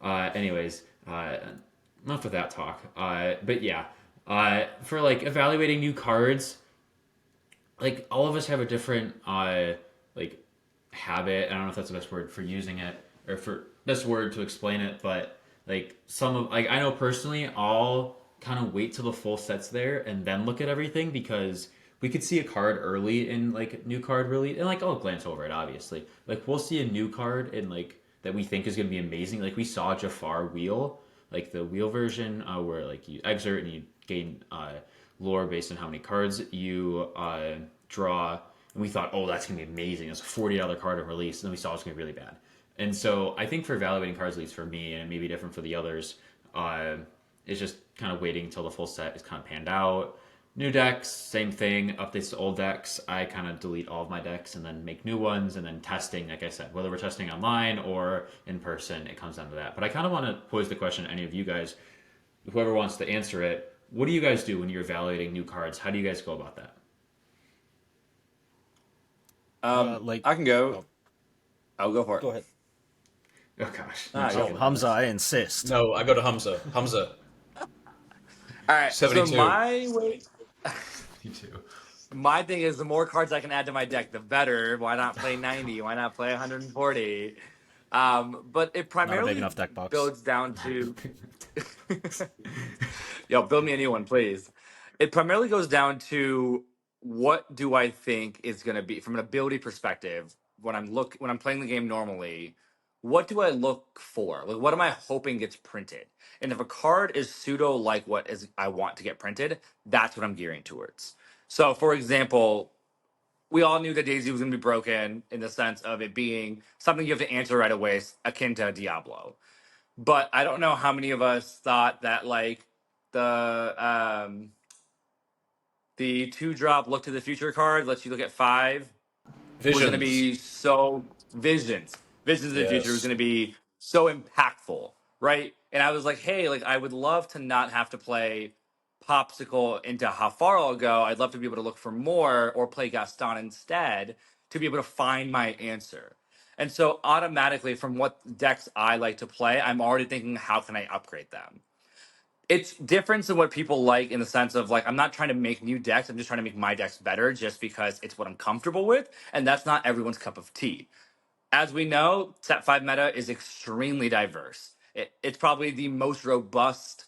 Anyways, enough of that talk. But yeah, for like evaluating new cards, like all of us have a different like habit. I don't know if that's the best word for using it or for best word to explain it, but like some of like I know personally, I'll kind of wait till the full set's there and then look at everything because we could see a card early in like new card release and like I'll glance over it obviously. Like we'll see a new card and like that we think is gonna be amazing. Like we saw Jafar Wheel, like the wheel version where like you exert and you gain lore based on how many cards you draw. And we thought, oh, that's going to be amazing. It's a $40 card on release. And then we saw it's going to be really bad. And so I think for evaluating cards, at least for me, and it may be different for the others, it's just kind of waiting until the full set is kind of panned out. New decks, same thing. Updates to old decks. I kind of delete all of my decks and then make new ones. And then testing, like I said, whether we're testing online or in person, it comes down to that. But I kind of want to pose the question to any of you guys, whoever wants to answer it. What do you guys do when you're evaluating new cards? How do you guys go about that? I can go. Oh. I'll go for it. Go ahead. Oh gosh. Humza, I insist. No, I go to Humza. Humza. All right. 72. So my way, Me too. my thing is the more cards I can add to my deck, the better. Why not play 90? Why not play 140? But it primarily enough deck box. goes down to yo, build me a new one, please. It primarily goes down to what do I think is going to be from an ability perspective when I'm playing the game normally. What do I look for? Like, what am I hoping gets printed? And if a card is pseudo like what is I want to get printed, that's what I'm gearing towards. So, for example, we all knew that Daisy was going to be broken in the sense of it being something you have to answer right away, akin to Diablo. But I don't know how many of us thought that like the 2-drop look to the future card lets you look at 5 was going to be so visions of the future was Yes. going to be so impactful, right? And I was like, hey, like I would love to not have to play Popsicle into how far I'll go. I'd love to be able to look for more or play Gaston instead to be able to find my answer. And so automatically from what decks I like to play, I'm already thinking, how can I upgrade them? It's different than what people like in the sense of like, I'm not trying to make new decks. I'm just trying to make my decks better just because it's what I'm comfortable with. And that's not everyone's cup of tea. As we know, Set 5 meta is extremely diverse. It's probably the most robust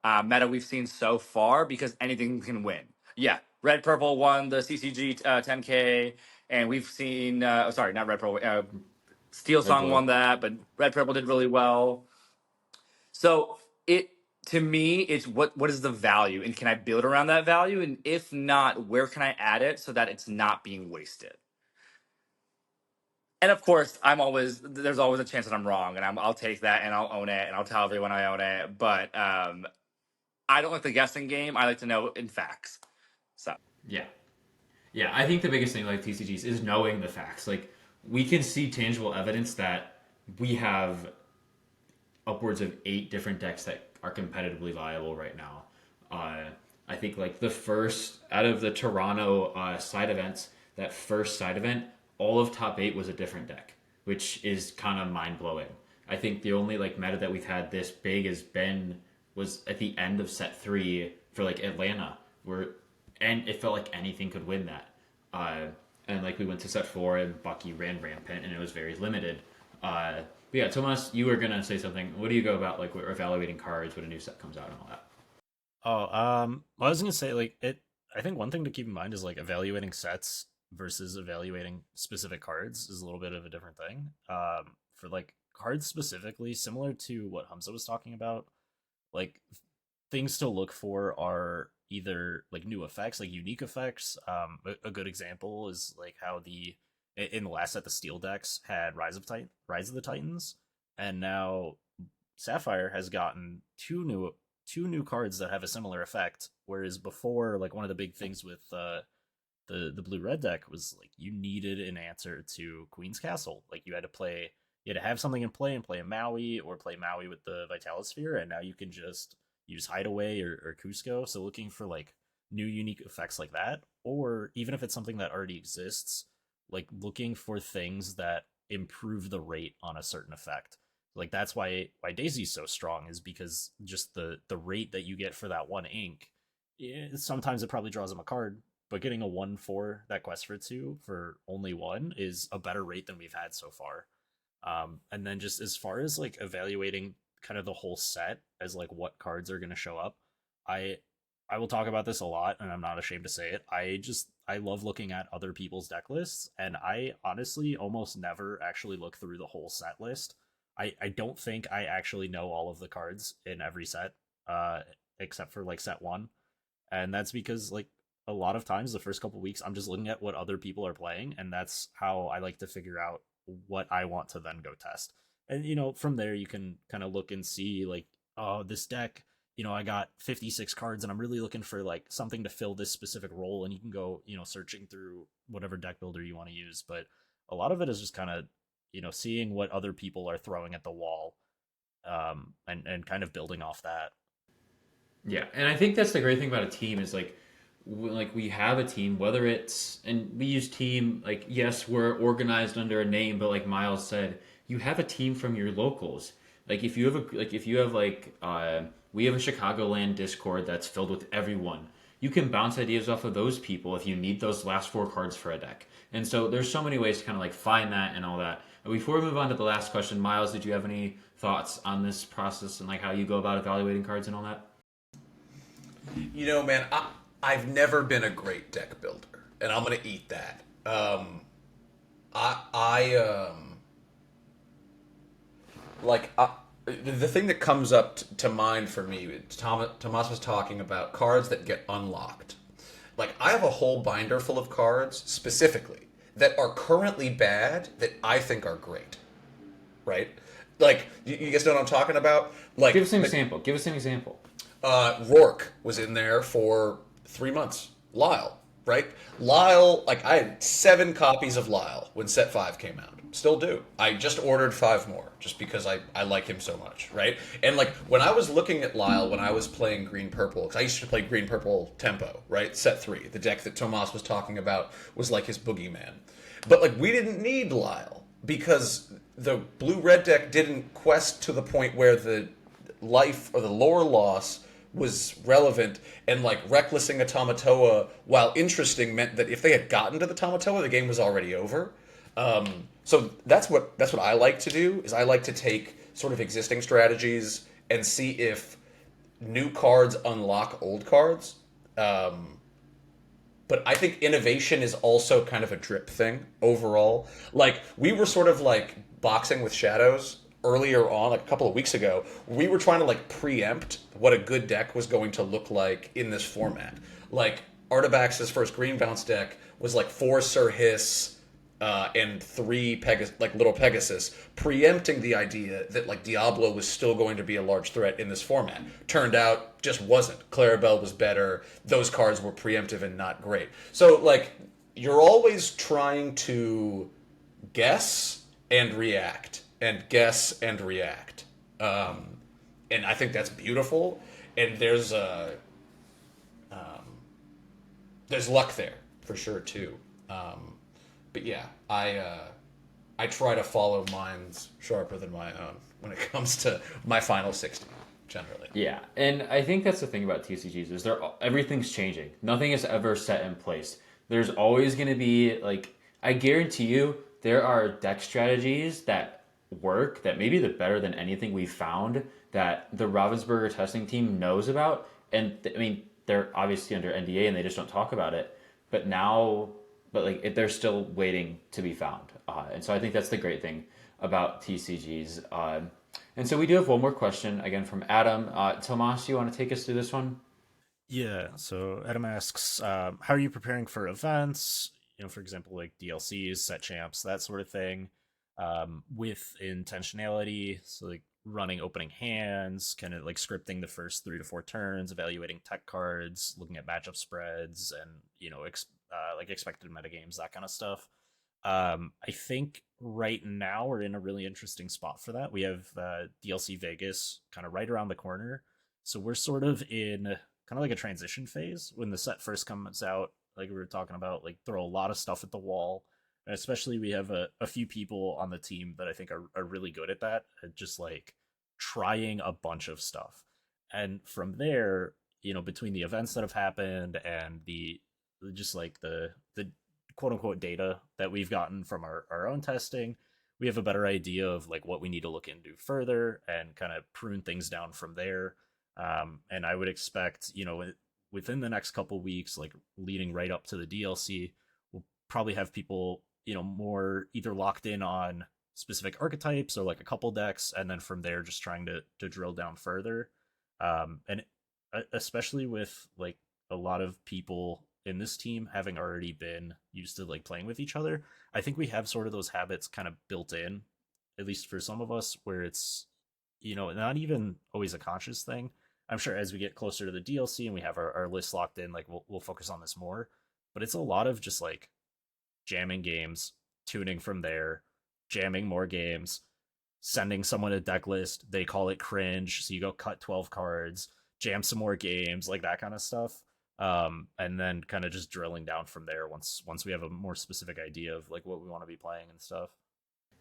meta we've seen so far because anything can win. Yeah, Red Purple won the CCG 10K, and we've seen, sorry, not Red Purple, Steel Song Blue. won that, but Red Purple did really well. So it to me, it's what is the value, and can I build around that value? And if not, where can I add it so that it's not being wasted? And of course, there's always a chance that I'm wrong, and I'll take that and I'll own it and I'll tell everyone I own it. But I don't like the guessing game. I like to know in facts. So Yeah. Yeah, I think the biggest thing like TCGs is knowing the facts. Like we can see tangible evidence that we have upwards of 8 different decks that are competitively viable right now. I think like the first out of the Toronto side events, that first side event, all of top 8 was a different deck, which is kind of mind blowing. I think the only like meta that we've had this big was at the end of set 3 for like Atlanta, where and it felt like anything could win that. And like we went to set 4 and Bucky ran rampant and it was very limited. But yeah, Tomas, you were gonna say something. What do you go about like evaluating cards when a new set comes out and all that? I was gonna say like it. I think one thing to keep in mind is like evaluating sets versus evaluating specific cards is a little bit of a different thing. For like cards specifically, similar to what Humza was talking about, like things to look for are either like new effects, like unique effects. A good example is like how in the last set the steel decks had Rise of the Titans, and now Sapphire has gotten two new cards that have a similar effect. Whereas before, like one of the big things with the blue red deck was like you needed an answer to Queen's Castle. Like you had to have something in play and play a Maui or play Maui with the Vitalosphere, and now you can just use Hideaway or Cusco. So looking for like new unique effects like that, or even if it's something that already exists, like looking for things that improve the rate on a certain effect. Like that's why Daisy's so strong, is because just the rate that you get for that one ink, sometimes it probably draws them a card, but getting a 1/4 that quest for 2 for only 1 is a better rate than we've had so far. And then just as far as like evaluating kind of the whole set as like what cards are going to show up, I I will talk about this a lot, and I'm not ashamed to say it. I love looking at other people's deck lists, and I honestly almost never actually look through the whole set list. I don't think I actually know all of the cards in every set, except for like set 1. And that's because like a lot of times the first couple weeks I'm just looking at what other people are playing, and that's how I like to figure out what I want to then go test. And from there you can kind of look and see like, oh, this deck, I got 56 cards and I'm really looking for like something to fill this specific role, and you can go, searching through whatever deck builder you want to use. But a lot of it is just kind of, seeing what other people are throwing at the wall, and kind of building off that. Yeah, and I think that's the great thing about a team is like we have a team, whether it's, and we use team, like yes, we're organized under a name, but like Miles said, you have a team from your locals. Like if you have we have a Chicagoland Discord that's filled with everyone. You can bounce ideas off of those people if you need those last 4 cards for a deck. And so there's so many ways to kind of like find that and all that. And before we move on to the last question, Miles, did you have any thoughts on this process and like how you go about evaluating cards and all that? Man, I've never been a great deck builder, and I'm gonna eat that. The thing that comes up to mind for me, Tomasz was talking about cards that get unlocked. Like, I have a whole binder full of cards, specifically, that are currently bad that I think are great. Right? Like, you guys know what I'm talking about? Like, Give us an example. Rourke was in there for 3 months. Lyle, right? Lyle, like, I had 7 copies of Lyle when set 5 came out. Still do. I just ordered 5 more just because I like him so much, right? And like when I was looking at Lyle when I was playing green purple, because I used to play green purple tempo, right? Set 3, the deck that Tomasz was talking about was like his boogeyman. But like we didn't need Lyle because the blue red deck didn't quest to the point where the life or the lore loss was relevant, and like recklessing a Tamatoa, while interesting, meant that if they had gotten to the Tamatoa, the game was already over. So that's what I like to do, is I like to take sort of existing strategies and see if new cards unlock old cards. But I think innovation is also kind of a drip thing overall. Like, we were sort of like boxing with shadows earlier on, like a couple of weeks ago. We were trying to like preempt what a good deck was going to look like in this format. Like, Artabax's first green bounce deck was like 4 Sir Hiss, and three little Pegasus, preempting the idea that like Diablo was still going to be a large threat in this format. Turned out just wasn't. Clarabelle was better. Those cards were preemptive and not great. So like you're always trying to guess and react and guess and react. And I think that's beautiful. And there's luck there for sure too. But yeah, I try to follow minds sharper than my own when it comes to my final 60 generally. Yeah, and I think that's the thing about TCGs is everything's changing. Nothing is ever set in place. There's always going to be like I guarantee you there are deck strategies that work that maybe the better than anything we've found that the Ravensburger testing team knows about. And I mean they're obviously under NDA and they just don't talk about it. But now, they're still waiting to be found. And so I think that's the great thing about TCGs. And so we do have one more question again from Adam. Tomasz, you want to take us through this one? Yeah, so Adam asks, how are you preparing for events? For example, like DLCs, set champs, that sort of thing, with intentionality. So like running opening hands, kind of like scripting the first 3 to 4 turns, evaluating tech cards, looking at matchup spreads, and like expected metagames, that kind of stuff. I think right now we're in a really interesting spot for that. We have DLC Vegas kind of right around the corner, so we're sort of in kind of like a transition phase. When the set first comes out, like we were talking about, like throw a lot of stuff at the wall. And especially we have a few people on the team that I think are really good at that, at just like trying a bunch of stuff. And from there, between the events that have happened and the just like the quote unquote data that we've gotten from our own testing, we have a better idea of like what we need to look into further and kind of prune things down from there. And I would expect, within the next couple weeks, like leading right up to the DLC, we'll probably have people, more either locked in on specific archetypes or like a couple decks, and then from there just trying to drill down further. And especially with like a lot of people in this team having already been used to like playing with each other, I think we have sort of those habits kind of built in, at least for some of us, where it's not even always a conscious thing. I'm sure as we get closer to the DLC and we have our list locked in, like we'll focus on this more. But it's a lot of just like jamming games, tuning from there, jamming more games, sending someone a deck list, they call it cringe, so you go cut 12 cards, jam some more games, like that kind of stuff. And then kind of just drilling down from there once we have a more specific idea of like what we want to be playing and stuff.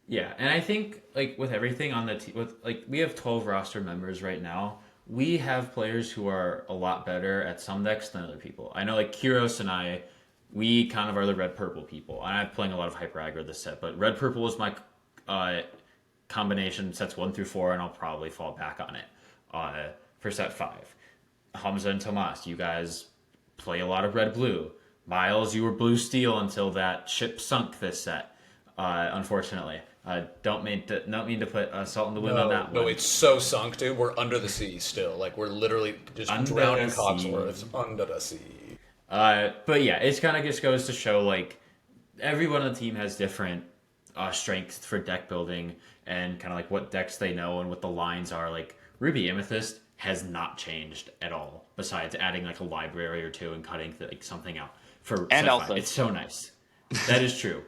Yeah, and I think like with everything on the with like we have 12 roster members right now. We have players who are a lot better at some decks than other people. I know like Kyros and I, we kind of are the red purple people. I'm playing a lot of hyper aggro this set, but red purple is my combination sets 1 through 4, and I'll probably fall back on it for set 5. Humza and Tomasz, you guys play a lot of red blue. Miles, you were blue steel until that ship sunk this set. Unfortunately, don't mean to put salt in the wound on that one. No, it's so sunk, dude. We're under the sea still. Like we're literally just drowning Cogsworths under the sea. But yeah, it's kind of just goes to show like everyone on the team has different strengths for deck building and kind of like what decks they know and what the lines are. Like Ruby Amethyst has not changed at all, besides adding like a library or two and cutting like something out for and Elsa. It's so nice. That is true.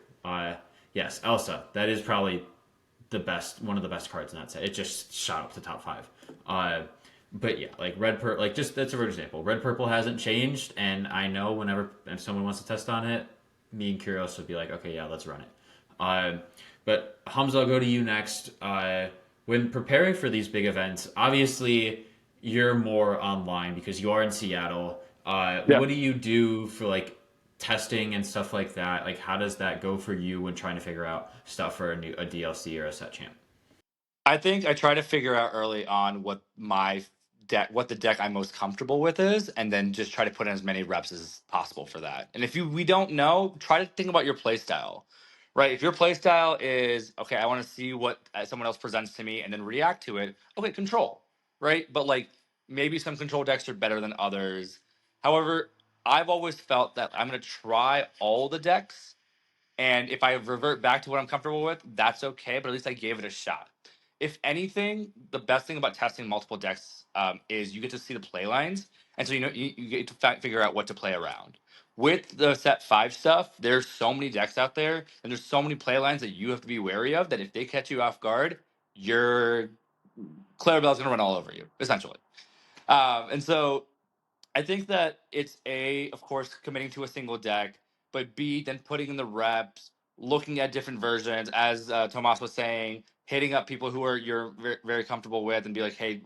Yes, Elsa. That is probably one of the best cards in that set. It just shot up to top 5. But yeah, like red purple, like just that's a good example. Red purple hasn't changed, and I know if someone wants to test on it, me and Kyros would be like, okay, yeah, let's run it. But Humza, I'll go to you next. When preparing for these big events, obviously you're more online because you are in Seattle. Yeah. What do you do for like testing and stuff like that? Like, how does that go for you when trying to figure out stuff for a DLC or a set champ? I think I try to figure out early on what the deck I'm most comfortable with is, and then just try to put in as many reps as possible for that. And if we don't know, try to think about your play style, right? If your play style is okay, I want to see what someone else presents to me and then react to it. Okay, control, right? But like maybe some control decks are better than others. However, I've always felt that I'm going to try all the decks And if I revert back to what I'm comfortable with, that's okay. But at least I gave it a shot. If anything, the best thing about testing multiple decks is you get to see the play lines, and so you get to figure out what to play around. With the set 5 stuff, there's so many decks out there, and there's so many play lines that you have to be wary of. That if they catch you off guard, your Clarabelle's gonna run all over you, essentially. And so I think that it's A, of course, committing to a single deck, but B, then putting in the reps, looking at different versions, as Tomas was saying, hitting up people who you're very, very comfortable with, and be like, hey,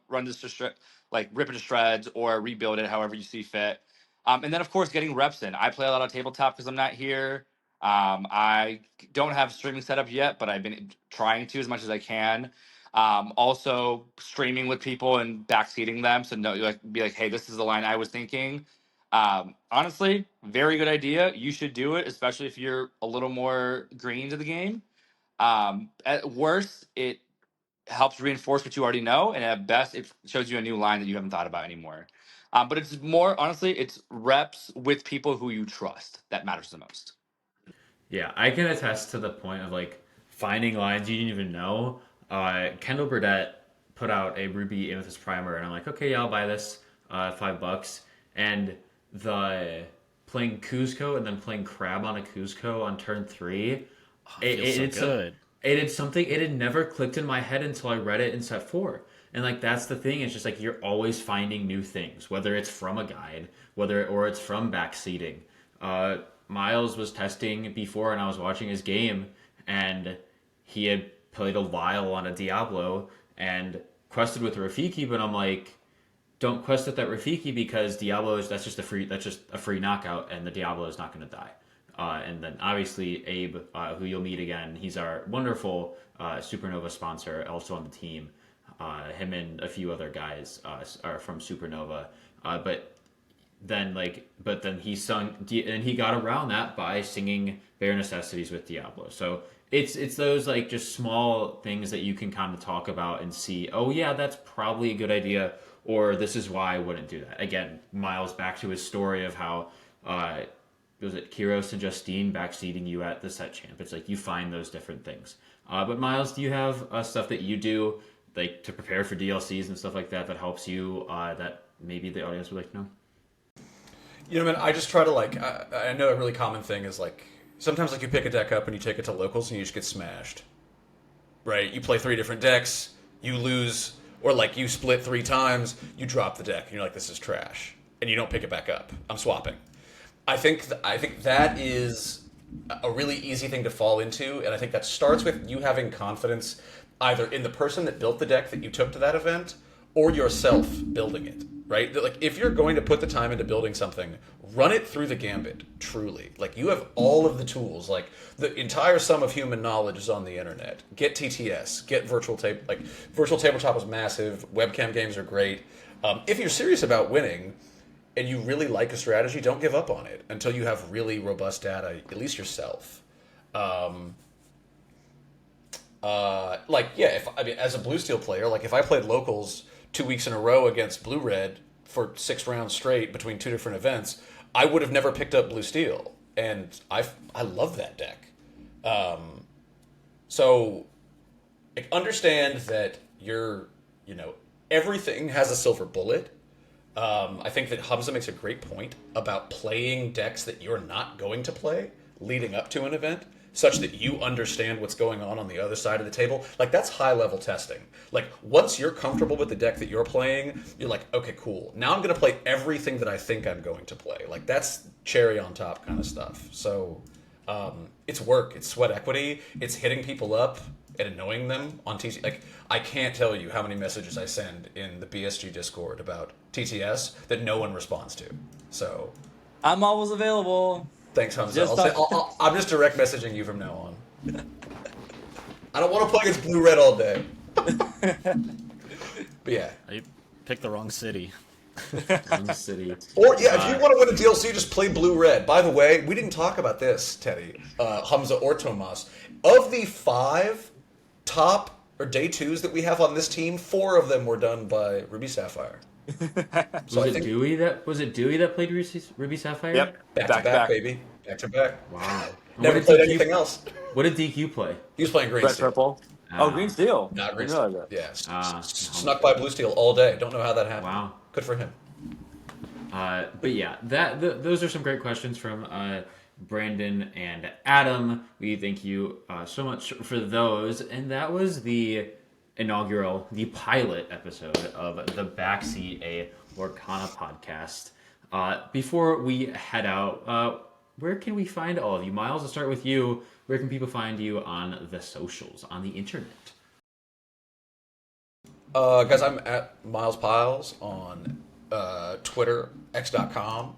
run this to like rip it to shreds or rebuild it however you see fit. And then of course getting reps in. I play a lot of tabletop because I'm not here. I don't have streaming set up yet, but I've been trying to as much as I can. Also streaming with people and backseating them, so no, like be like, hey, this is the line I was thinking. Honestly, very good idea. You should do it, especially if you're a little more green to the game. At worst, it helps reinforce what you already know, and at best, it shows you a new line that you haven't thought about anymore. But it's more honestly, it's reps with people who you trust that matters the most. Yeah, I can attest to the point of like finding lines you didn't even know. Kendall Burdett put out a Ruby Amethyst primer, and I'm like, okay, yeah, I'll buy this, $5. And the playing Kuzco and then playing Crab on a Kuzco on turn 3, Feels so good. it had something, it had never clicked in my head until I read it in set 4. And like that's the thing, it's just like you're always finding new things, whether it's from a guide, or it's from backseating. Miles was testing before, and I was watching his game, and he had played a while on a Diablo and quested with Rafiki, but I'm like, don't quest with that Rafiki because Diablo is that's just a free knockout, and the Diablo is not going to die. And then obviously Abe, who you'll meet again, he's our wonderful Supernova sponsor, also on the team. Him and a few other guys are from Supernova, but then he got around that by singing Bare Necessities with Diablo. So it's those like just small things that you can kind of talk about and see, oh yeah, that's probably a good idea, or this is why I wouldn't do that. Again, Miles back to his story of how was it Kiros and Justine backseating you at the set champ. It's like you find those different things. But Miles, do you have stuff that you do like to prepare for DLCs and stuff like that helps you that maybe the audience would like to know? You know, man, I just try to like. I know a really common thing is like sometimes like you pick a deck up and you take it to locals and you just get smashed. Right? You play 3 different decks, you lose, or like you split 3 times, you drop the deck and you're like, this is trash, and you don't pick it back up. I'm swapping. I think that is a really easy thing to fall into, and I think that starts with you having confidence either in the person that built the deck that you took to that event or yourself building it, right? Like if you're going to put the time into building something, run it through the gambit, truly. Like you have all of the tools, like the entire sum of human knowledge is on the internet. Get TTS, get virtual tabletop is massive, webcam games are great. If you're serious about winning and you really like a strategy, don't give up on it until you have really robust data, at least yourself. As a blue steel player, like if I played locals 2 weeks in a row against blue red for 6 rounds straight between 2 different events, I would have never picked up blue steel, and I love that deck. So understand that everything has a silver bullet. I think that Humza makes a great point about playing decks that you're not going to play leading up to an event, such that you understand what's going on the other side of the table. Like, that's high-level testing. Like, once you're comfortable with the deck that you're playing, you're like, okay, cool. Now I'm going to play everything that I think I'm going to play. Like, that's cherry on top kind of stuff. So, it's work. It's sweat equity. It's hitting people up and annoying them on TTS. Like, I can't tell you how many messages I send in the BSG Discord about TTS that no one responds to. So, I'm always available. Thanks, Humza. I'm just direct messaging you from now on. I don't want to play against blue-red all day. But yeah. You picked the wrong city. Wrong city. Or, yeah, if you want to win a DLC, just play blue-red. By the way, we didn't talk about this, Teddy, Humza or Tomas. Of the 5 top or day 2s that we have on this team, 4 of them were done by Ruby Sapphire. Was it Dewey that played Ruby Sapphire? Yep. Back to back, baby. Back to back. Wow. Never played anything else. What did DQ play? He was playing Green Red Steel. purple. Oh, green steel. Not Green I didn't realize Steel. that. Yeah. Snuck by Blue Steel all day. Don't know how that happened. Wow. Good for him. But yeah, those are some great questions from Brandon and Adam. We thank you so much for those. And that was the inaugural, the pilot episode of the Backseat, a Lorcana podcast. Before we head out, where can we find all of you? Miles, I'll start with you. Where can people find you on the socials, on the internet? Guys, I'm at Miles Piles on Twitter, x.com.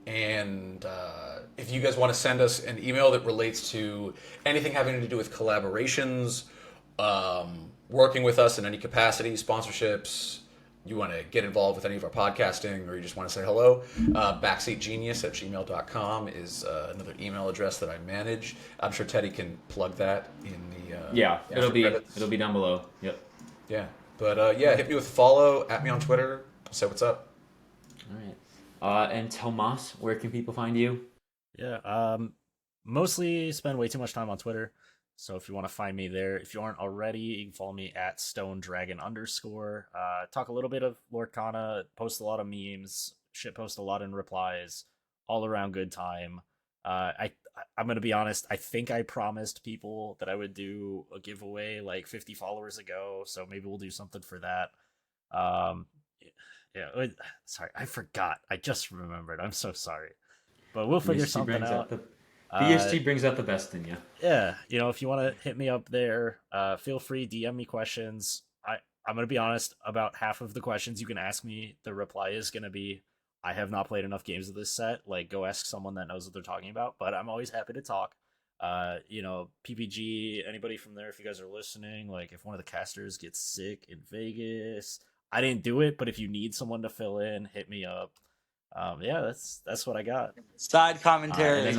And if you guys want to send us an email that relates to anything having to do with collaborations, working with us in any capacity, sponsorships, you want to get involved with any of our podcasting, or you just want to say hello, backseatgenius@gmail.com is another email address that I manage. I'm sure Teddy can plug that in the it'll be credits. it'll be down below. Yep. Yeah, but hit me with a follow, at me on Twitter, say what's up. All right. And Tomasz, where can people find you? Yeah, mostly spend way too much time on Twitter. So if you want to find me there, if you aren't already, you can follow me at StoneDragon_. Talk a little bit of Lorcana, post a lot of memes, shitpost a lot in replies, all around good time. I'm gonna be honest. I think I promised people that I would do a giveaway like 50 followers ago, so maybe we'll do something for that. Sorry, I forgot. I just remembered. I'm so sorry, but we'll figure something out. BSG brings out the best in you. Yeah, if you want to hit me up there, feel free, DM me questions. I'm going to be honest, about half of the questions you can ask me, the reply is going to be, I have not played enough games of this set. Like, go ask someone that knows what they're talking about. But I'm always happy to talk. PPG, anybody from there, if you guys are listening, like, if one of the casters gets sick in Vegas, I didn't do it, but if you need someone to fill in, hit me up. That's what I got. Side commentary.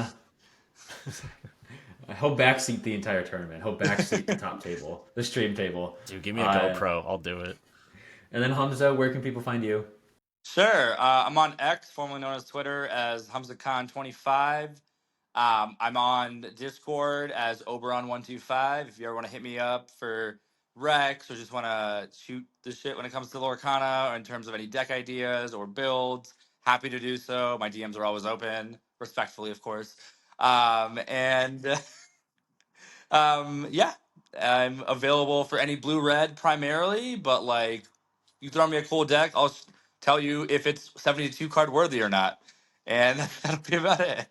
He'll backseat the entire tournament. He'll backseat the top table, the stream table. Dude, give me a GoPro. I'll do it. And then Humza, where can people find you? Sure. I'm on X, formerly known as Twitter, as HumzaCon25. I'm on Discord as Oberon125. If you ever want to hit me up for Rex or just want to shoot the shit when it comes to Lorcana or in terms of any deck ideas or builds, happy to do so. My DMs are always open, respectfully, of course. I'm available for any blue-red primarily, but like, you throw me a cool deck, I'll tell you if it's 72 card worthy or not, and that'll be about it.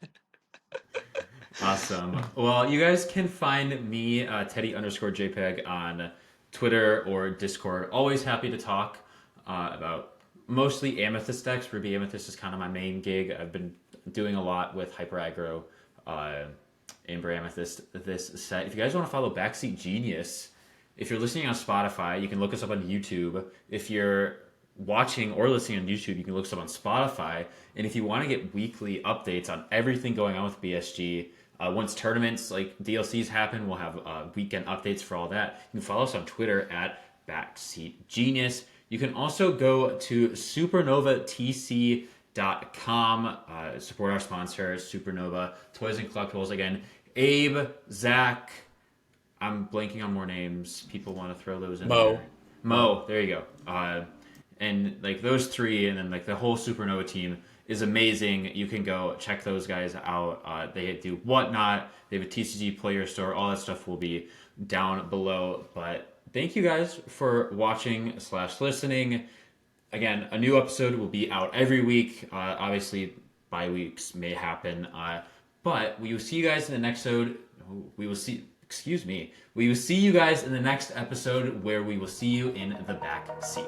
Awesome. Well, you guys can find me, Teddy_JPEG on Twitter or Discord. Always happy to talk about mostly Amethyst decks. Ruby Amethyst is kind of my main gig. I've been doing a lot with Hyper Aggro, Amber Amethyst this set. If you guys want to follow Backseat Genius, if you're listening on Spotify, you can look us up on YouTube. If you're watching or listening on YouTube, you can look us up on Spotify. And if you want to get weekly updates on everything going on with BSG, once tournaments like DLCs happen, we'll have weekend updates for all that. You can follow us on Twitter at Backseat Genius. You can also go to supernovatc.com, support our sponsor, Supernova Toys and Collectibles. Again, Abe, Zach, I'm blanking on more names. People want to throw those in there. Mo, there you go. And like those three, and then like the whole Supernova team is amazing. You can go check those guys out. They do Whatnot. They have a TCG player store. All that stuff will be down below. But thank you guys for watching / listening. Again, a new episode will be out every week. Obviously, bye weeks may happen. But we will see you guys in the next episode. We will see you guys in the next episode where we will see you in the back seat.